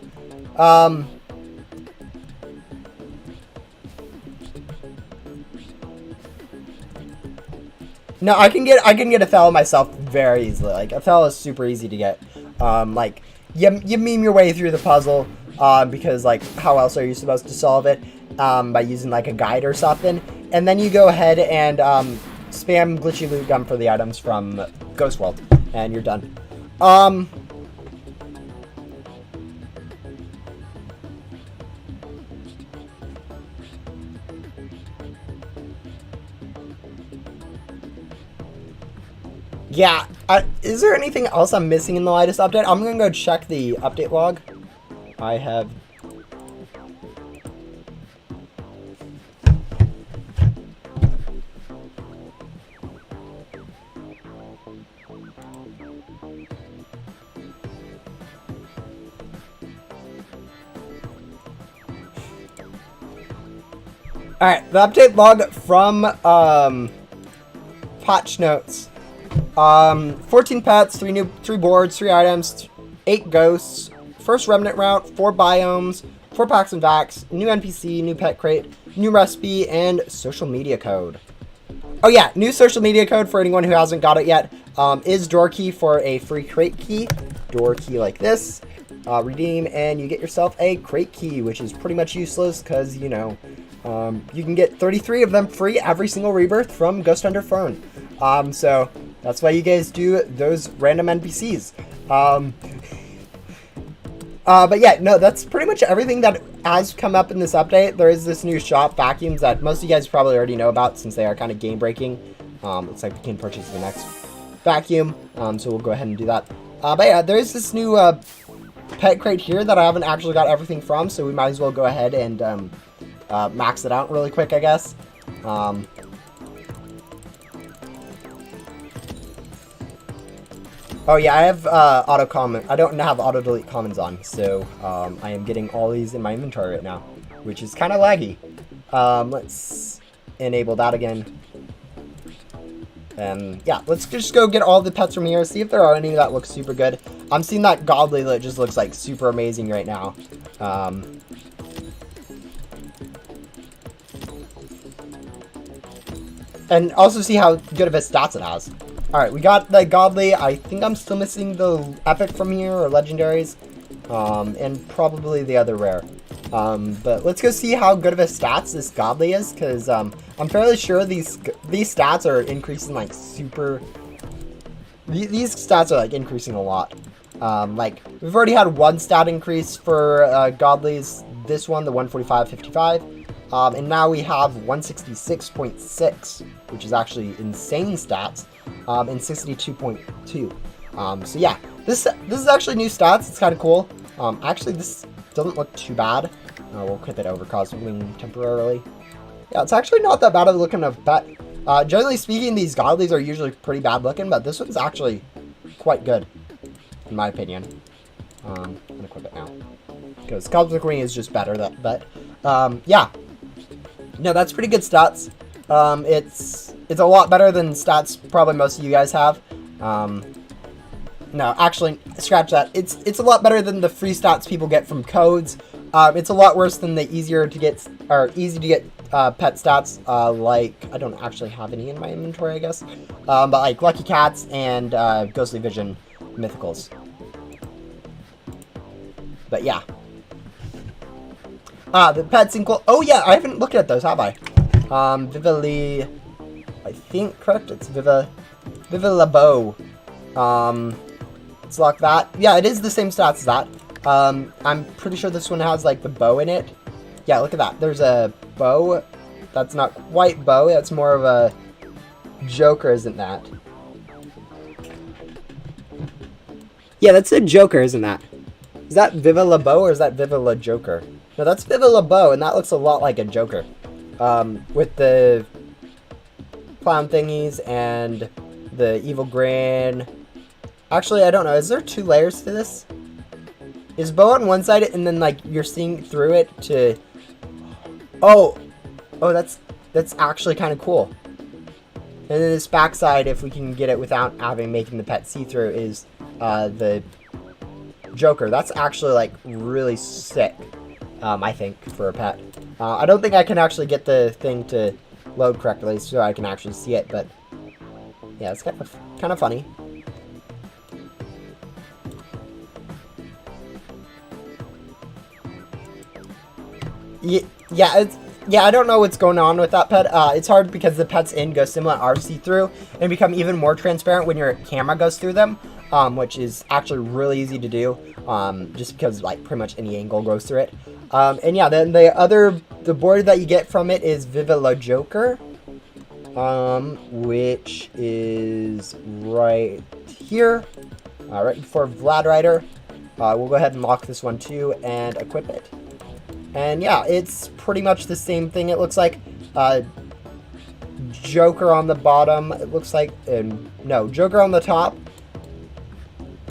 No, I can get Othello myself very easily. Like, Othello is super easy to get. Like, you meme your way through the puzzle, because, like, how else are you supposed to solve it? By using, like, a guide or something. And then you go ahead and spam glitchy loot gun for the items from Ghost World, and you're done. Yeah, is there anything else I'm missing in the latest update? I'm gonna go check the update log. I have... Alright, the update log from patch notes. 14 pets, 3 boards, 3 items, 8 ghosts, first remnant route, 4 biomes, 4 packs and vacs, new NPC, new pet crate, new recipe, and social media code. Oh yeah, new social media code for anyone who hasn't got it yet is door key for a free crate key. Door key like this. Redeem and you get yourself a crate key, which is pretty much useless because, you know, you can get 33 of them free every single rebirth from Ghost Hunter Fern. So That's why you guys do those random NPCs. But yeah, no, that's pretty much everything that has come up in this update. There is this new shop, vacuums, that most of you guys probably already know about since they are kind of game breaking. Looks like we can purchase the next vacuum, so we'll go ahead and do that. But yeah, there is this new pet crate here that I haven't actually got everything from, so we might as well go ahead and max it out really quick, I guess. Oh yeah, I have auto comment. I don't have auto delete commons on, so I am getting all these in my inventory right now, which is kind of laggy. Let's enable that again. And yeah, let's just go get all the pets from here, see if there are any that look super good. I'm seeing that godly that just looks like super amazing right now. And also see how good of a stats it has. Alright, we got the godly. I think I'm still missing the epic from here, or legendaries. And probably the other rare. But let's go see how good of a stats this godly is, because I'm fairly sure these stats are increasing like super. These stats are like increasing a lot. Like we've already had one stat increase for godlies. This one, the 145.55. And now we have 166.6, which is actually insane stats, and 62.2. So yeah, this is actually new stats. It's kind of cool. Actually, this doesn't look too bad. We'll quit that overcosting temporarily. Yeah, it's actually not that bad of looking of pet. Generally speaking, these godlies are usually pretty bad looking, but this one's actually quite good, in my opinion. I'm gonna quit it now because Cosmic Ring is just better. But yeah. No, that's pretty good stats. It's a lot better than stats probably most of you guys have. No, actually, scratch that. It's a lot better than the free stats people get from codes. It's a lot worse than the easy to get pet stats. Like I don't actually have any in my inventory, I guess. But like Lucky Cats and Ghostly Vision mythicals. But yeah. The pets include. Oh yeah, I haven't looked at those, have I? Vivali, I think correct. It's Vivilabo. Let's lock that. Yeah, it is the same stats as that. I'm pretty sure this one has like the bow in it. Yeah, look at that. There's a bow. That's not quite bow. That's more of a Joker, isn't that? Yeah, that's a Joker, isn't that? Is that Vivilabo or is that Vivila Joker? No, that's Vivilabo, and that looks a lot like a Joker. With the clown thingies and the evil grin. Actually, I don't know. Is there 2 layers to this? Is bow on one side and then like you're seeing through it to? Oh, that's actually kind of cool. And then this back side, if we can get it without making the pet see through, is the Joker. That's actually like really sick. I think, for a pet. I don't think I can actually get the thing to load correctly so I can actually see it, but yeah, it's kind of funny. Yeah, I don't know what's going on with that pet. It's hard because the pets in Ghost Simulant are see-through and become even more transparent when your camera goes through them, which is actually really easy to do, just because like pretty much any angle goes through it. And yeah, then the board that you get from it is Vivila Joker, which is right here, right before Vlad Rider. We'll go ahead and lock this one too and equip it. And yeah, it's pretty much the same thing. It looks like Joker on the bottom. It looks like, no, Joker on the top.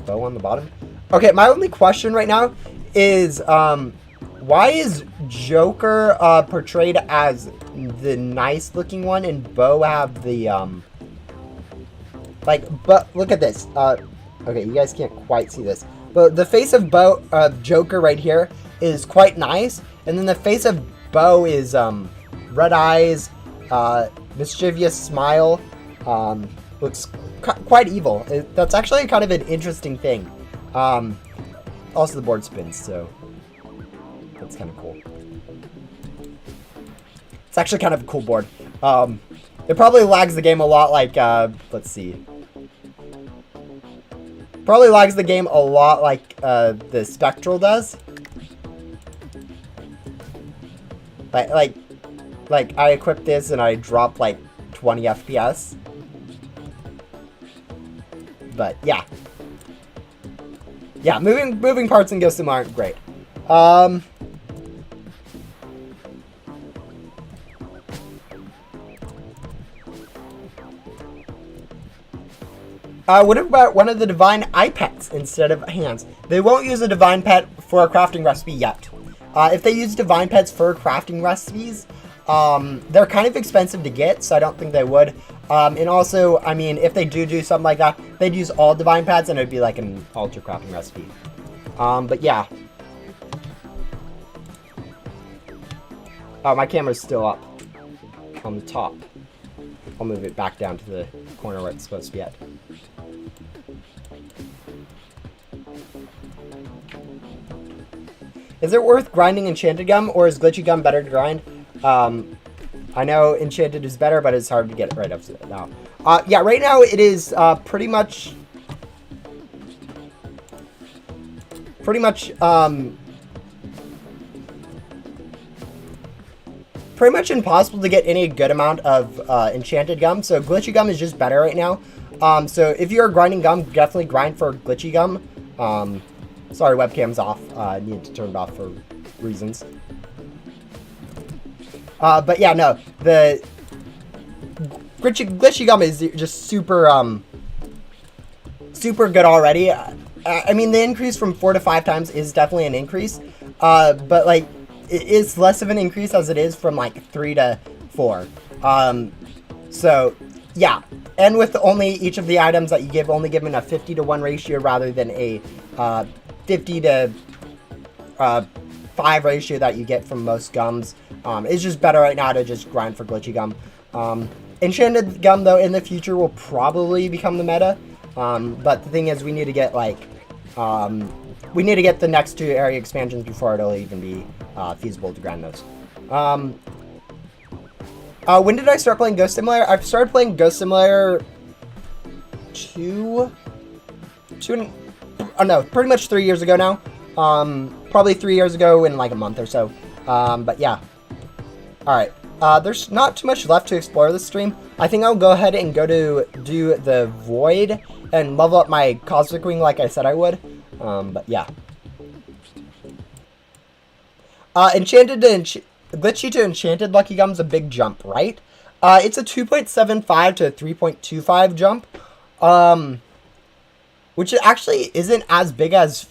Bow on the bottom. Okay, my only question right now is, why is Joker portrayed as the nice looking one and Bo have the but look at this. Okay, you guys can't quite see this, but the face of Joker right here is quite nice, and then the face of Bo is red eyes, mischievous smile, looks quite evil. That's actually kind of an interesting thing. Also the board spins, so that's kind of cool. It's actually kind of a cool board. It probably lags the game a lot, like, let's see. Probably lags the game a lot like the Spectral does. Like I equip this and I drop like 20 FPS. But yeah. Yeah, moving parts in Ghost Sim aren't great. What about one of the divine eye pets instead of hands? They won't use a divine pet for a crafting recipe yet. If they use divine pets for crafting recipes, they're kind of expensive to get, so I don't think they would. And also, I mean, if they do something like that, they'd use all divine pets and it'd be like an ultra crafting recipe. But yeah. Oh, my camera's still up on the top. I'll move it back down to the corner where it's supposed to be at. Is it worth grinding Enchanted Gum, or is Glitchy Gum better to grind? I know Enchanted is better, but it's hard to get it right up to now. Yeah, right now it is pretty much impossible to get any good amount of Enchanted Gum, so Glitchy Gum is just better right now. So if you're grinding gum, definitely grind for Glitchy Gum. Sorry, webcam's off. I needed to turn it off for reasons. But yeah, no, the Glitchy Gum is just super good already. I mean, the increase from 4 to 5 times is definitely an increase, but like it's less of an increase as it is from like 3 to 4. So yeah, and with only each of the items that you give only given a 50 to 1 ratio rather than a 50 to 5 ratio that you get from most gums. It's just better right now to just grind for Glitchy Gum. Enchanted Gum, though, in the future will probably become the meta. But the thing is, we need to get like we need to get the next 2 area expansions before it'll even be feasible to grind those. When did I start playing Ghost Simulator? I've started playing Ghost Simulator pretty much 3 years ago now. Probably 3 years ago in like a month or so. But yeah. Alright. There's not too much left to explore this stream. I think I'll go ahead and go to do the Void and level up my Cosmic Wing like I said I would. But yeah. Glitchy to Enchanted Lucky Gum's a big jump, right? It's a 2.75 to 3.25 jump. Which actually isn't as big as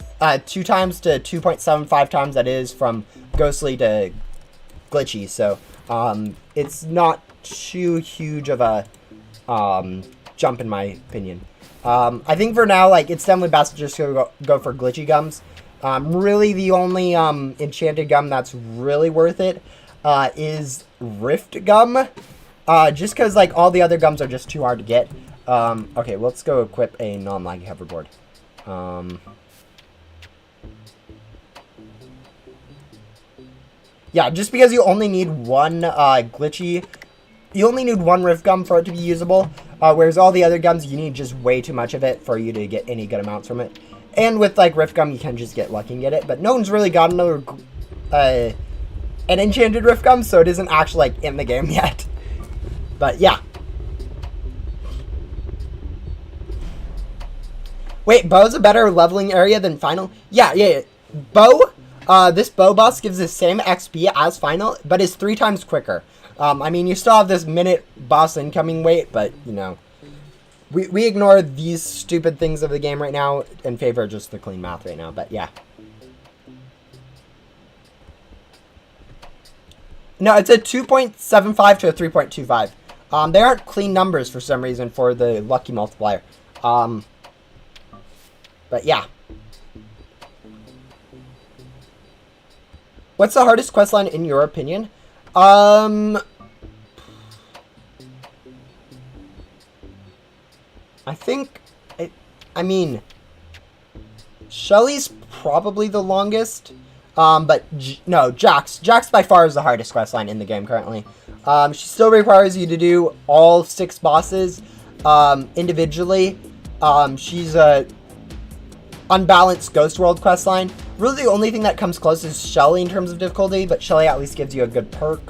2 times to 2.75 times that is from Ghostly to Glitchy. So it's not too huge of a jump in my opinion. I think for now, like, it's definitely best to just go for Glitchy Gums. Really, the only Enchanted Gum that's really worth it is Rift Gum. Just because, like, all the other gums are just too hard to get. Okay, let's go equip a non-laggy hoverboard. Yeah, just because you only need one you only need one Rift Gum for it to be usable, whereas all the other gums, you need just way too much of it for you to get any good amounts from it. And with, like, Rift Gum, you can just get lucky and get it, but no one's really got another, an Enchanted Rift Gum, so it isn't actually, like, in the game yet. But, yeah. Wait, Bow's a better leveling area than Final? Yeah. Bow, this Bow boss gives the same XP as Final, but is 3 times quicker. I mean, you still have this minute boss incoming wait, but, you know, we ignore these stupid things of the game right now in favor of just the clean math right now, but yeah. No, it's a 2.75 to a 3.25. They aren't clean numbers for some reason for the lucky multiplier. But yeah. What's the hardest questline in your opinion? I think, I mean, Shelly's probably the longest, but no, Jax by far is the hardest questline in the game currently. She still requires you to do all 6 bosses individually. She's unbalanced Ghost World questline. Really, the only thing that comes close is Shelly in terms of difficulty, but Shelly at least gives you a good perk.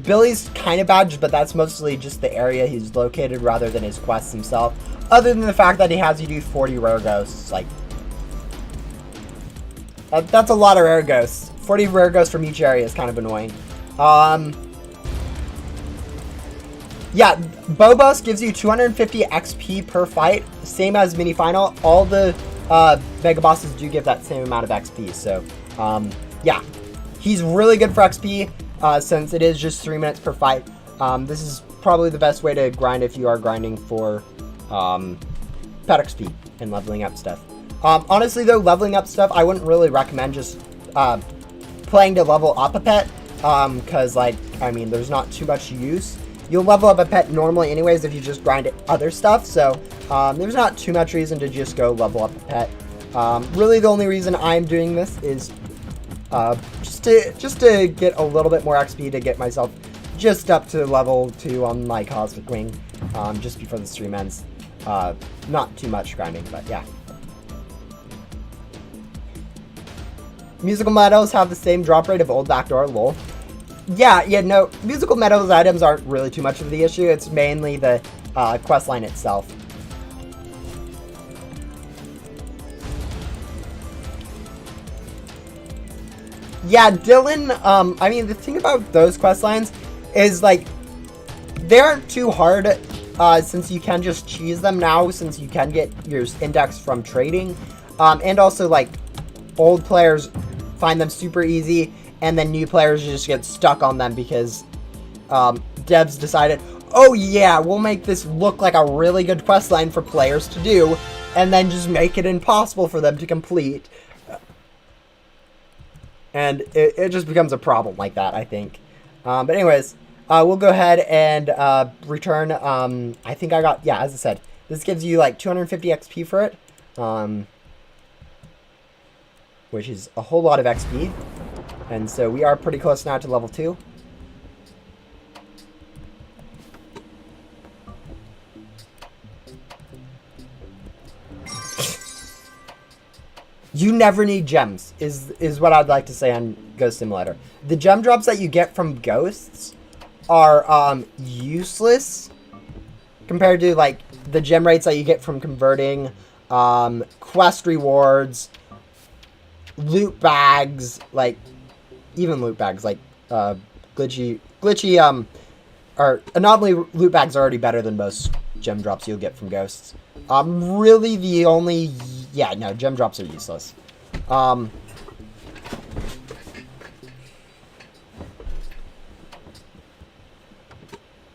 Billy's kind of bad, but that's mostly just the area he's located rather than his quests himself. Other than the fact that he has you do 40 rare ghosts, like that's a lot of rare ghosts. 40 rare ghosts from each area is kind of annoying. Yeah, Bobos gives you 250 XP per fight, same as mini final. All the mega bosses do give that same amount of XP. So, yeah, he's really good for XP since it is just 3 minutes per fight. This is probably the best way to grind if you are grinding for pet XP and leveling up stuff. Honestly, though, leveling up stuff, I wouldn't really recommend just playing to level up a pet because, like, I mean, there's not too much use. You'll level up a pet normally anyways if you just grind other stuff, so there's not too much reason to just go level up a pet. Really, the only reason I'm doing this is just to get a little bit more XP to get myself just up to level 2 on my Cosmic Wing, just before the stream ends. Not too much grinding, but yeah. Musical Meadows have the same drop rate of Old Backdoor, lol. Yeah, no, Musical Meadows items aren't really too much of the issue. It's mainly the questline itself. Yeah, Dylan, I mean, the thing about those questlines is, like, they aren't too hard since you can just cheese them now, since you can get your index from trading. And also, like, old players find them super easy, and then new players just get stuck on them because devs decided, oh yeah, we'll make this look like a really good questline for players to do, and then just make it impossible for them to complete. And it just becomes a problem like that, I think. But anyways, we'll go ahead and return. I think I got, yeah, as I said, this gives you like 250 XP for it, which is a whole lot of XP. And so we are pretty close now to level 2. You never need gems, is what I'd like to say on Ghost Simulator. The gem drops that you get from ghosts are useless compared to, like, the gem rates that you get from converting, quest rewards, loot bags, like, even loot bags, like, glitchy, or anomaly loot bags are already better than most gem drops you'll get from ghosts. Really the only, yeah, no, gem drops are useless.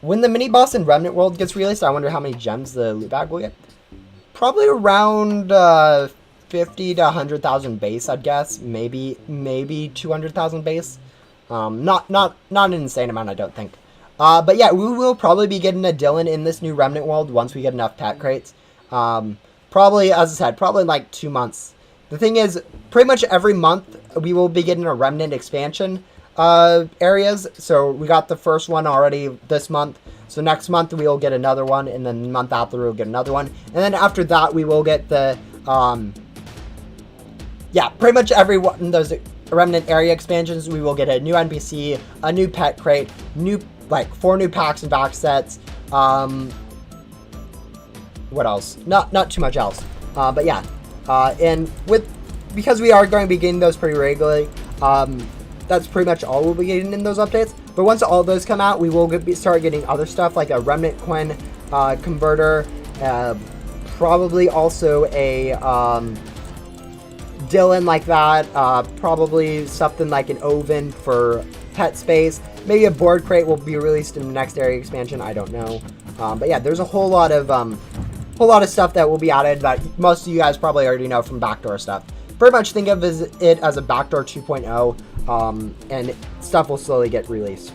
When the mini boss in Remnant World gets released, I wonder how many gems the loot bag will get. Probably around 50 to 100,000 base, I'd guess. Maybe 200,000 base. Not an insane amount, I don't think. But yeah, we will probably be getting a Dylan in this new Remnant World once we get enough pet crates. Probably, as I said, probably in like 2 months. The thing is, pretty much every month we will be getting a Remnant expansion areas. So we got the first one already this month. So next month we will get another one, and then the month after we'll get another one. And then after that we will get the, yeah, pretty much every one of those Remnant area expansions, we will get a new NPC, a new pet crate, like 4 new packs and back sets. What else? Not too much else. But yeah, and because we are going to be getting those pretty regularly, that's pretty much all we'll be getting in those updates. But once all those come out, we will start getting other stuff like a Remnant Coin converter, probably also a Dylan like that, probably something like an oven for pet space. Maybe a board crate will be released in the next area expansion. I don't know. But yeah, there's a whole lot of stuff that will be added that most of you guys probably already know from backdoor stuff. Pretty much think of it as a backdoor 2.0, and stuff will slowly get released.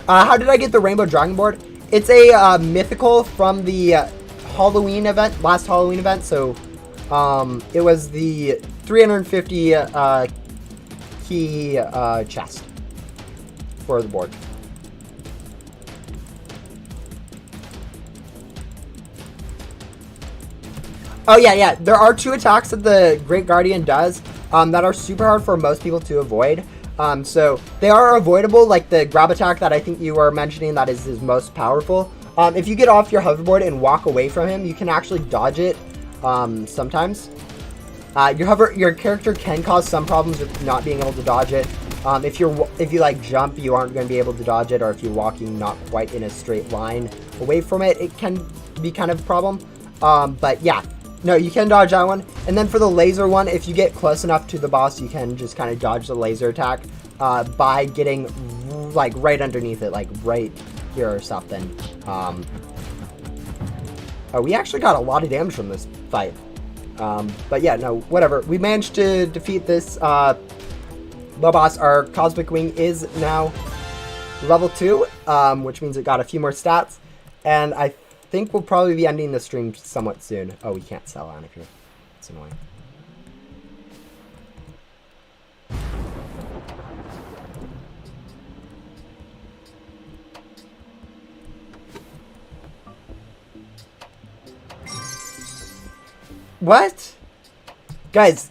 How did I get the Rainbow Dragon board? It's a mythical from the Halloween event, last Halloween event. So it was the 350 key chest for the board. Oh, yeah. There are 2 attacks that the Great Guardian does that are super hard for most people to avoid. So they are avoidable, like the grab attack that I think you were mentioning that is his most powerful. If you get off your hoverboard and walk away from him, you can actually dodge it sometimes. Your character can cause some problems with not being able to dodge it. If you like jump, you aren't going to be able to dodge it, or if you're walking not quite in a straight line away from it, it can be kind of a problem. But yeah, no, you can dodge that one. And then for the laser one, if you get close enough to the boss, you can just kind of dodge the laser attack by getting like right underneath it, like right here or something. Oh, we actually got a lot of damage from this fight. But yeah, no, whatever. We managed to defeat this low boss. Our Cosmic Wing is now level 2, which means it got a few more stats. And I think we'll probably be ending the stream somewhat soon. Oh, we can't sell on it here. It's annoying. What? Guys,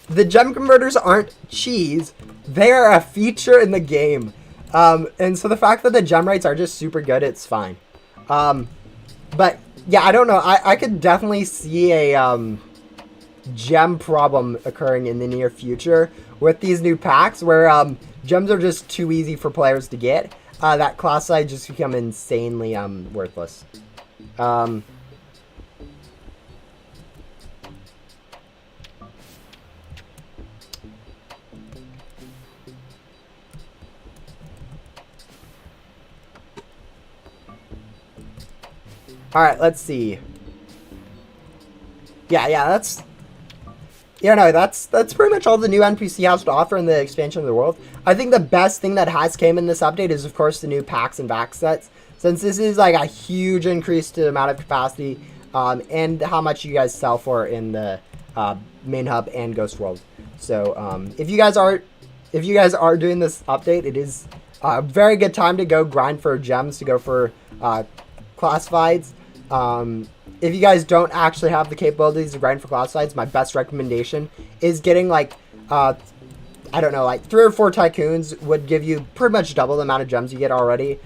the gem converters aren't cheese. They are a feature in the game. And so the fact that the gem rates are just super good, it's fine. But yeah, I don't know. I could definitely see a gem problem occurring in the near future with these new packs where gems are just too easy for players to get. That class size just become insanely worthless. Alright, let's see. That's pretty much all the new NPC has to offer in the expansion of the world. I think the best thing that has came in this update is, of course, the new packs and back sets. Since this is like a huge increase to the amount of capacity and how much you guys sell for in the main hub and Ghost World. So if you guys are doing this update, it is a very good time to go grind for gems, to go for classifieds. If you guys don't actually have the capabilities to grind for classifieds, my best recommendation is getting like I don't know, like 3 or 4 tycoons would give you pretty much double the amount of gems you get already.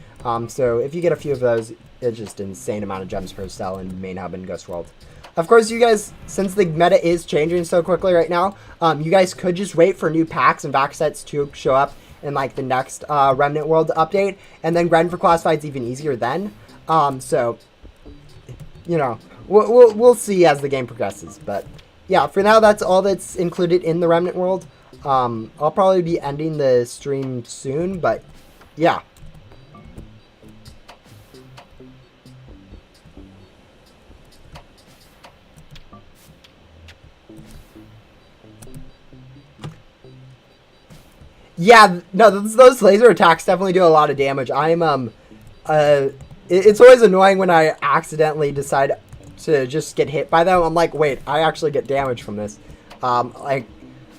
So if you get a few of those, it's just an insane amount of gems per sell in main hub and Ghost World. Of course, you guys, since the meta is changing so quickly right now, you guys could just wait for new packs and back sets to show up in like the next Remnant World update, and then grind for classifieds even easier then. So you know, we'll see as the game progresses. But yeah, for now, that's all that's included in the Remnant World. I'll probably be ending the stream soon, but yeah. Yeah, no, those laser attacks definitely do a lot of damage. It's always annoying when I accidentally decide to just get hit by them. I'm like, wait, I actually get damage from this. Unlike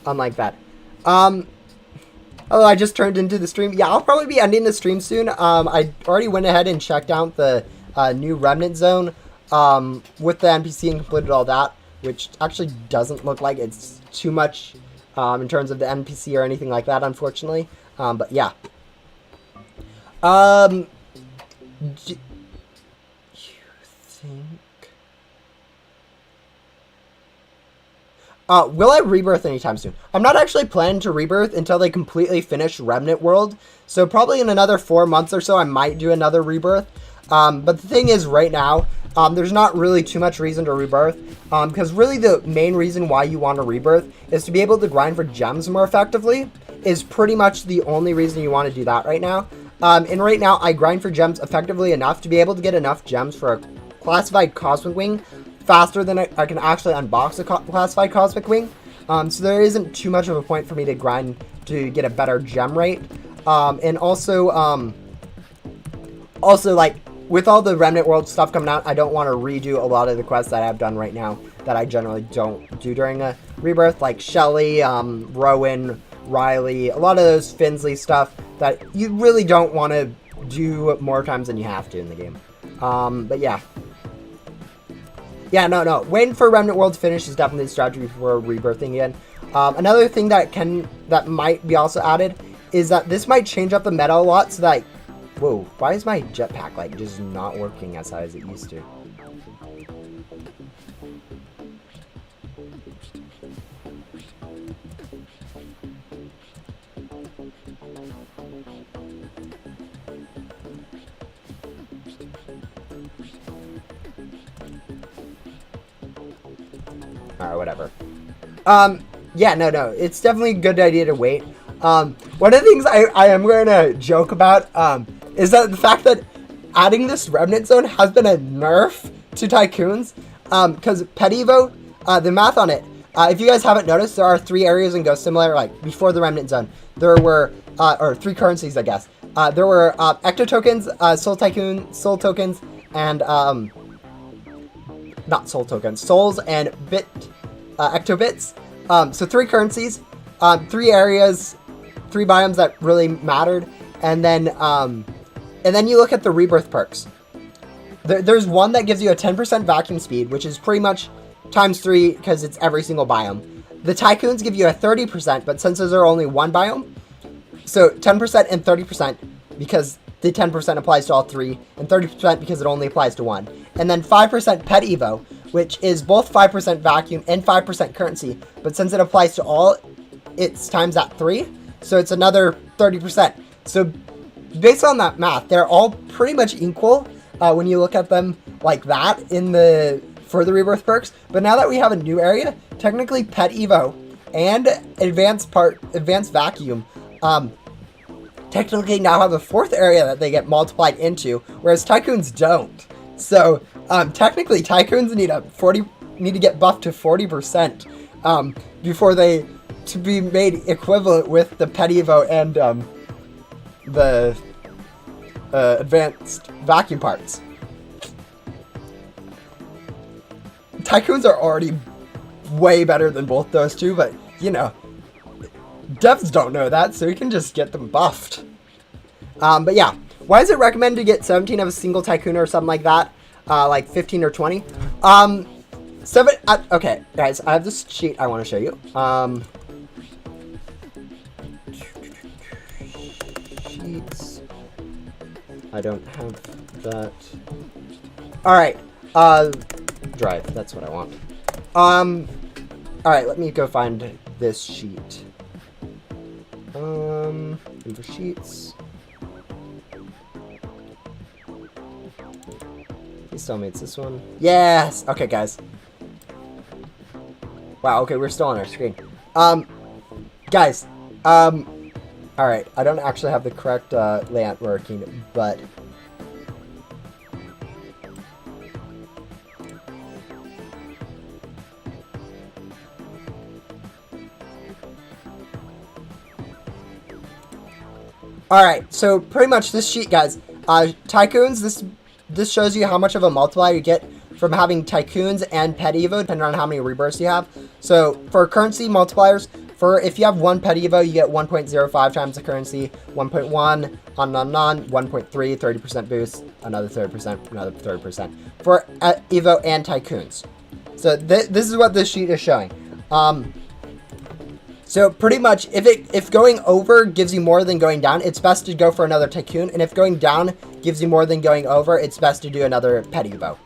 that. Oh, I just turned into the stream. Yeah, I'll probably be ending the stream soon. I already went ahead and checked out the new Remnant Zone with the NPC and completed all that, which actually doesn't look like it's too much in terms of the NPC or anything like that, unfortunately. But yeah. Do you think... will I rebirth anytime soon? I'm not actually planning to rebirth until they completely finish Remnant World. So probably in another 4 months or so, I might do another rebirth. But the thing is, right now, there's not really too much reason to rebirth. Because really the main reason why you want to rebirth is to be able to grind for gems more effectively. Is pretty much the only reason you want to do that right now. And right now, I grind for gems effectively enough to be able to get enough gems for a classified Cosmic Wing faster than I can actually unbox a classified Cosmic Wing. So there isn't too much of a point for me to grind to get a better gem rate. And also, like, with all the Remnant World stuff coming out, I don't want to redo a lot of the quests that I've done right now that I generally don't do during a rebirth, like Shelly, Rowan, Riley, a lot of those Finsley stuff that you really don't want to do more times than you have to in the game. But yeah. Yeah, no. Waiting for Remnant World to finish is definitely the strategy before rebirthing again. Another thing that might be also added is that this might change up the meta a lot. So that, whoa, why is my jetpack like just not working as high as it used to? Alright, whatever. Yeah, no. It's definitely a good idea to wait. One of the things I am going to joke about, is that the fact that adding this Remnant Zone has been a nerf to Tycoons. Because Pet Evo, the math on it, if you guys haven't noticed, there are 3 areas in Ghost Simulator, like, before the Remnant Zone. There were, or 3 currencies, I guess. There were, Ecto Tokens, Soul Tokens, and, not Soul Tokens, Souls and Ecto Bits. So 3 currencies, 3 areas, 3 biomes that really mattered, and then you look at the rebirth perks. There's one that gives you a 10% vacuum speed, which is pretty much times 3 because it's every single biome. The Tycoons give you a 30%, but since those are only one biome, so 10% and 30% because the 10% applies to all 3, and 30% because it only applies to 1. And then 5% Pet Evo, which is both 5% vacuum and 5% currency, but since it applies to all, it's times that 3, so it's another 30%. So based on that math, they're all pretty much equal when you look at them like that for the rebirth perks. But now that we have a new area, technically Pet Evo and Advanced Vacuum technically now have a 4th area that they get multiplied into, whereas Tycoons don't. So technically Tycoons need to get buffed to 40% before they to be made equivalent with the Pet Evo and the Advanced Vacuum parts. Tycoons are already way better than both those two, but you know, devs don't know that, so you can just get them buffed. But yeah, why is it recommended to get 17 of a single Tycoon or something like that? Like 15 or 20? Okay, guys, I have this sheet I want to show you. Sheets. I don't have that. Alright, drive, that's what I want. Alright, let me go find this sheet. Info sheets. Please tell me it's this one. Yes! Okay, guys. Wow, okay, we're still on our screen. Guys, alright, I don't actually have the correct layout working, but alright, so pretty much this sheet, guys, Tycoons, this shows you how much of a multiplier you get from having Tycoons and Pet Evo, depending on how many rebirths you have. So for currency multipliers, if you have 1 Pet Evo, you get 1.05 times the currency, 1.1, 1.3, 30% boost, another 30%, another 30%, for Evo and Tycoons. So this is what this sheet is showing. So pretty much, if going over gives you more than going down, it's best to go for another Tycoon. And if going down gives you more than going over, it's best to do another Pet Evo.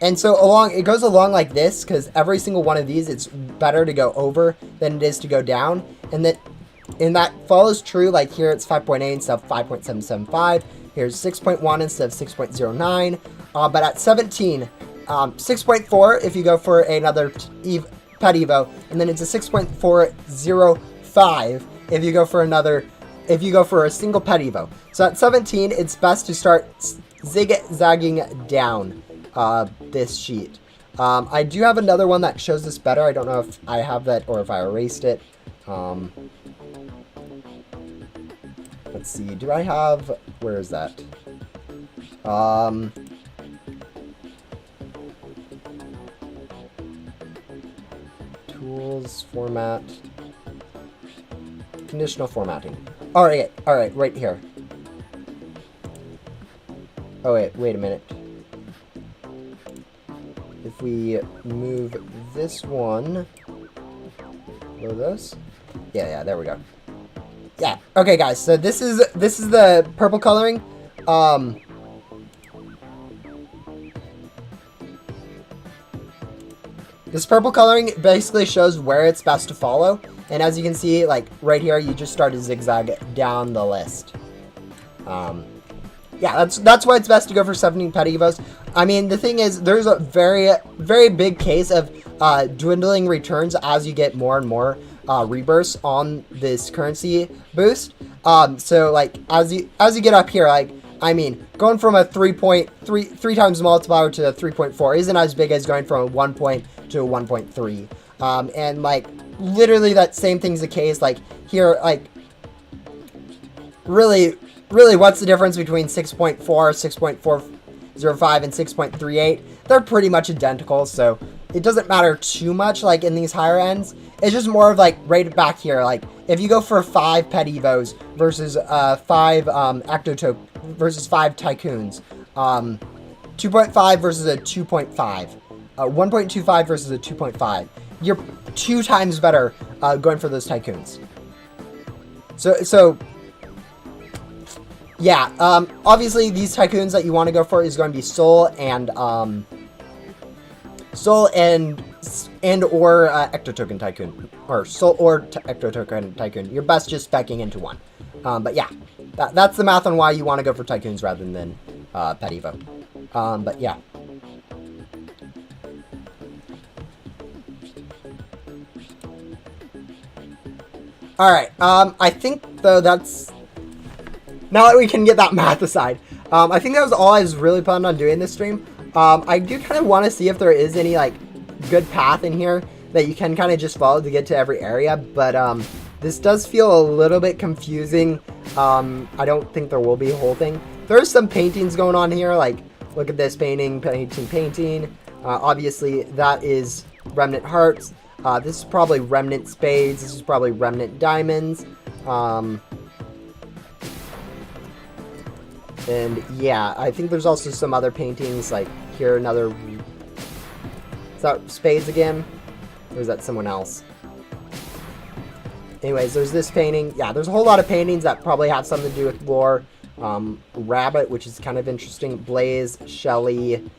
And so it goes along like this, because every single one of these, it's better to go over than it is to go down. And that follows true, like here it's 5.8 instead of 5.775. Here's 6.1 instead of 6.09. But at 17, 6.4 if you go for another Pet Evo, and then it's a 6.405 if you go for a single Pet Evo. So at 17, it's best to start zigzagging down this sheet. I do have another one that shows this better. I don't know if I have that or if I erased it. Let's see. Do I have? Where is that? Tools, format, conditional formatting. All right, right here. Oh wait a minute. if we move this one, load those. Yeah, there we go. Yeah, okay guys, so this is the purple coloring. This purple coloring basically shows where it's best to follow, and as you can see, like right here, you just start to zigzag down the list. Yeah, that's why it's best to go for 17 pet evos. I mean, the thing is, there's a very big case of dwindling returns as you get more and more rebirths on this currency boost. So like as you get up here, like I mean, going from a 3 times multiplier to a 3.4 isn't as big as going from a 1 point to a 1.3. And like literally that same thing's the case. Like here, like really, what's the difference between 6.4, 6.405, and 6.38? They're pretty much identical, so it doesn't matter too much, like, in these higher ends. It's just more of, like, right back here, like, if you go for 5 pet evos versus 5 versus 5 tycoons, 2.5 versus a 2.5, 1.25 versus a 2.5, you're 2 times better going for those tycoons. So yeah, obviously these tycoons that you want to go for is going to be Soul and or Ectotoken Tycoon, or Soul or Ectotoken Tycoon. You're best just specking into one. But yeah, that's the math on why you want to go for tycoons rather than pet evo. But yeah. All right. I think though that's. Now that we can get that math aside, I think that was all I was really planning on doing this stream. I do kind of want to see if there is any, like, good path in here that you can kind of just follow to get to every area, but this does feel a little bit confusing. I don't think there will be a whole thing. There's some paintings going on here, like, look at this painting. Obviously, that is Remnant Hearts. This is probably Remnant Spades. This is probably Remnant Diamonds. And yeah, I think there's also some other paintings, like here another, is that Spades again? Or is that someone else? Anyways, there's this painting. Yeah, there's a whole lot of paintings that probably have something to do with lore. Rabbit, which is kind of interesting. Blaze, Shelly,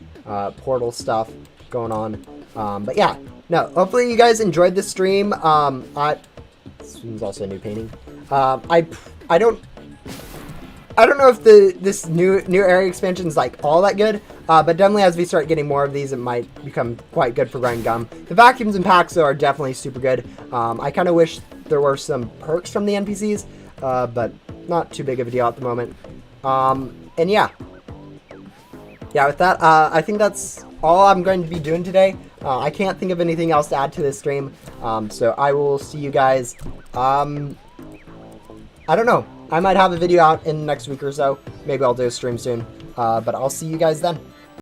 portal stuff going on. But yeah, no, hopefully you guys enjoyed this stream. This one's also a new painting. I don't know if this new area expansion is like all that good, but definitely as we start getting more of these, it might become quite good for grinding gum. The vacuums and packs though are definitely super good. I kind of wish there were some perks from the NPCs, but not too big of a deal at the moment. And yeah, with that, I think that's all I'm going to be doing today. I can't think of anything else to add to this stream, so I will see you guys. I don't know. I might have a video out in the next week or so. Maybe I'll do a stream soon. But I'll see you guys then.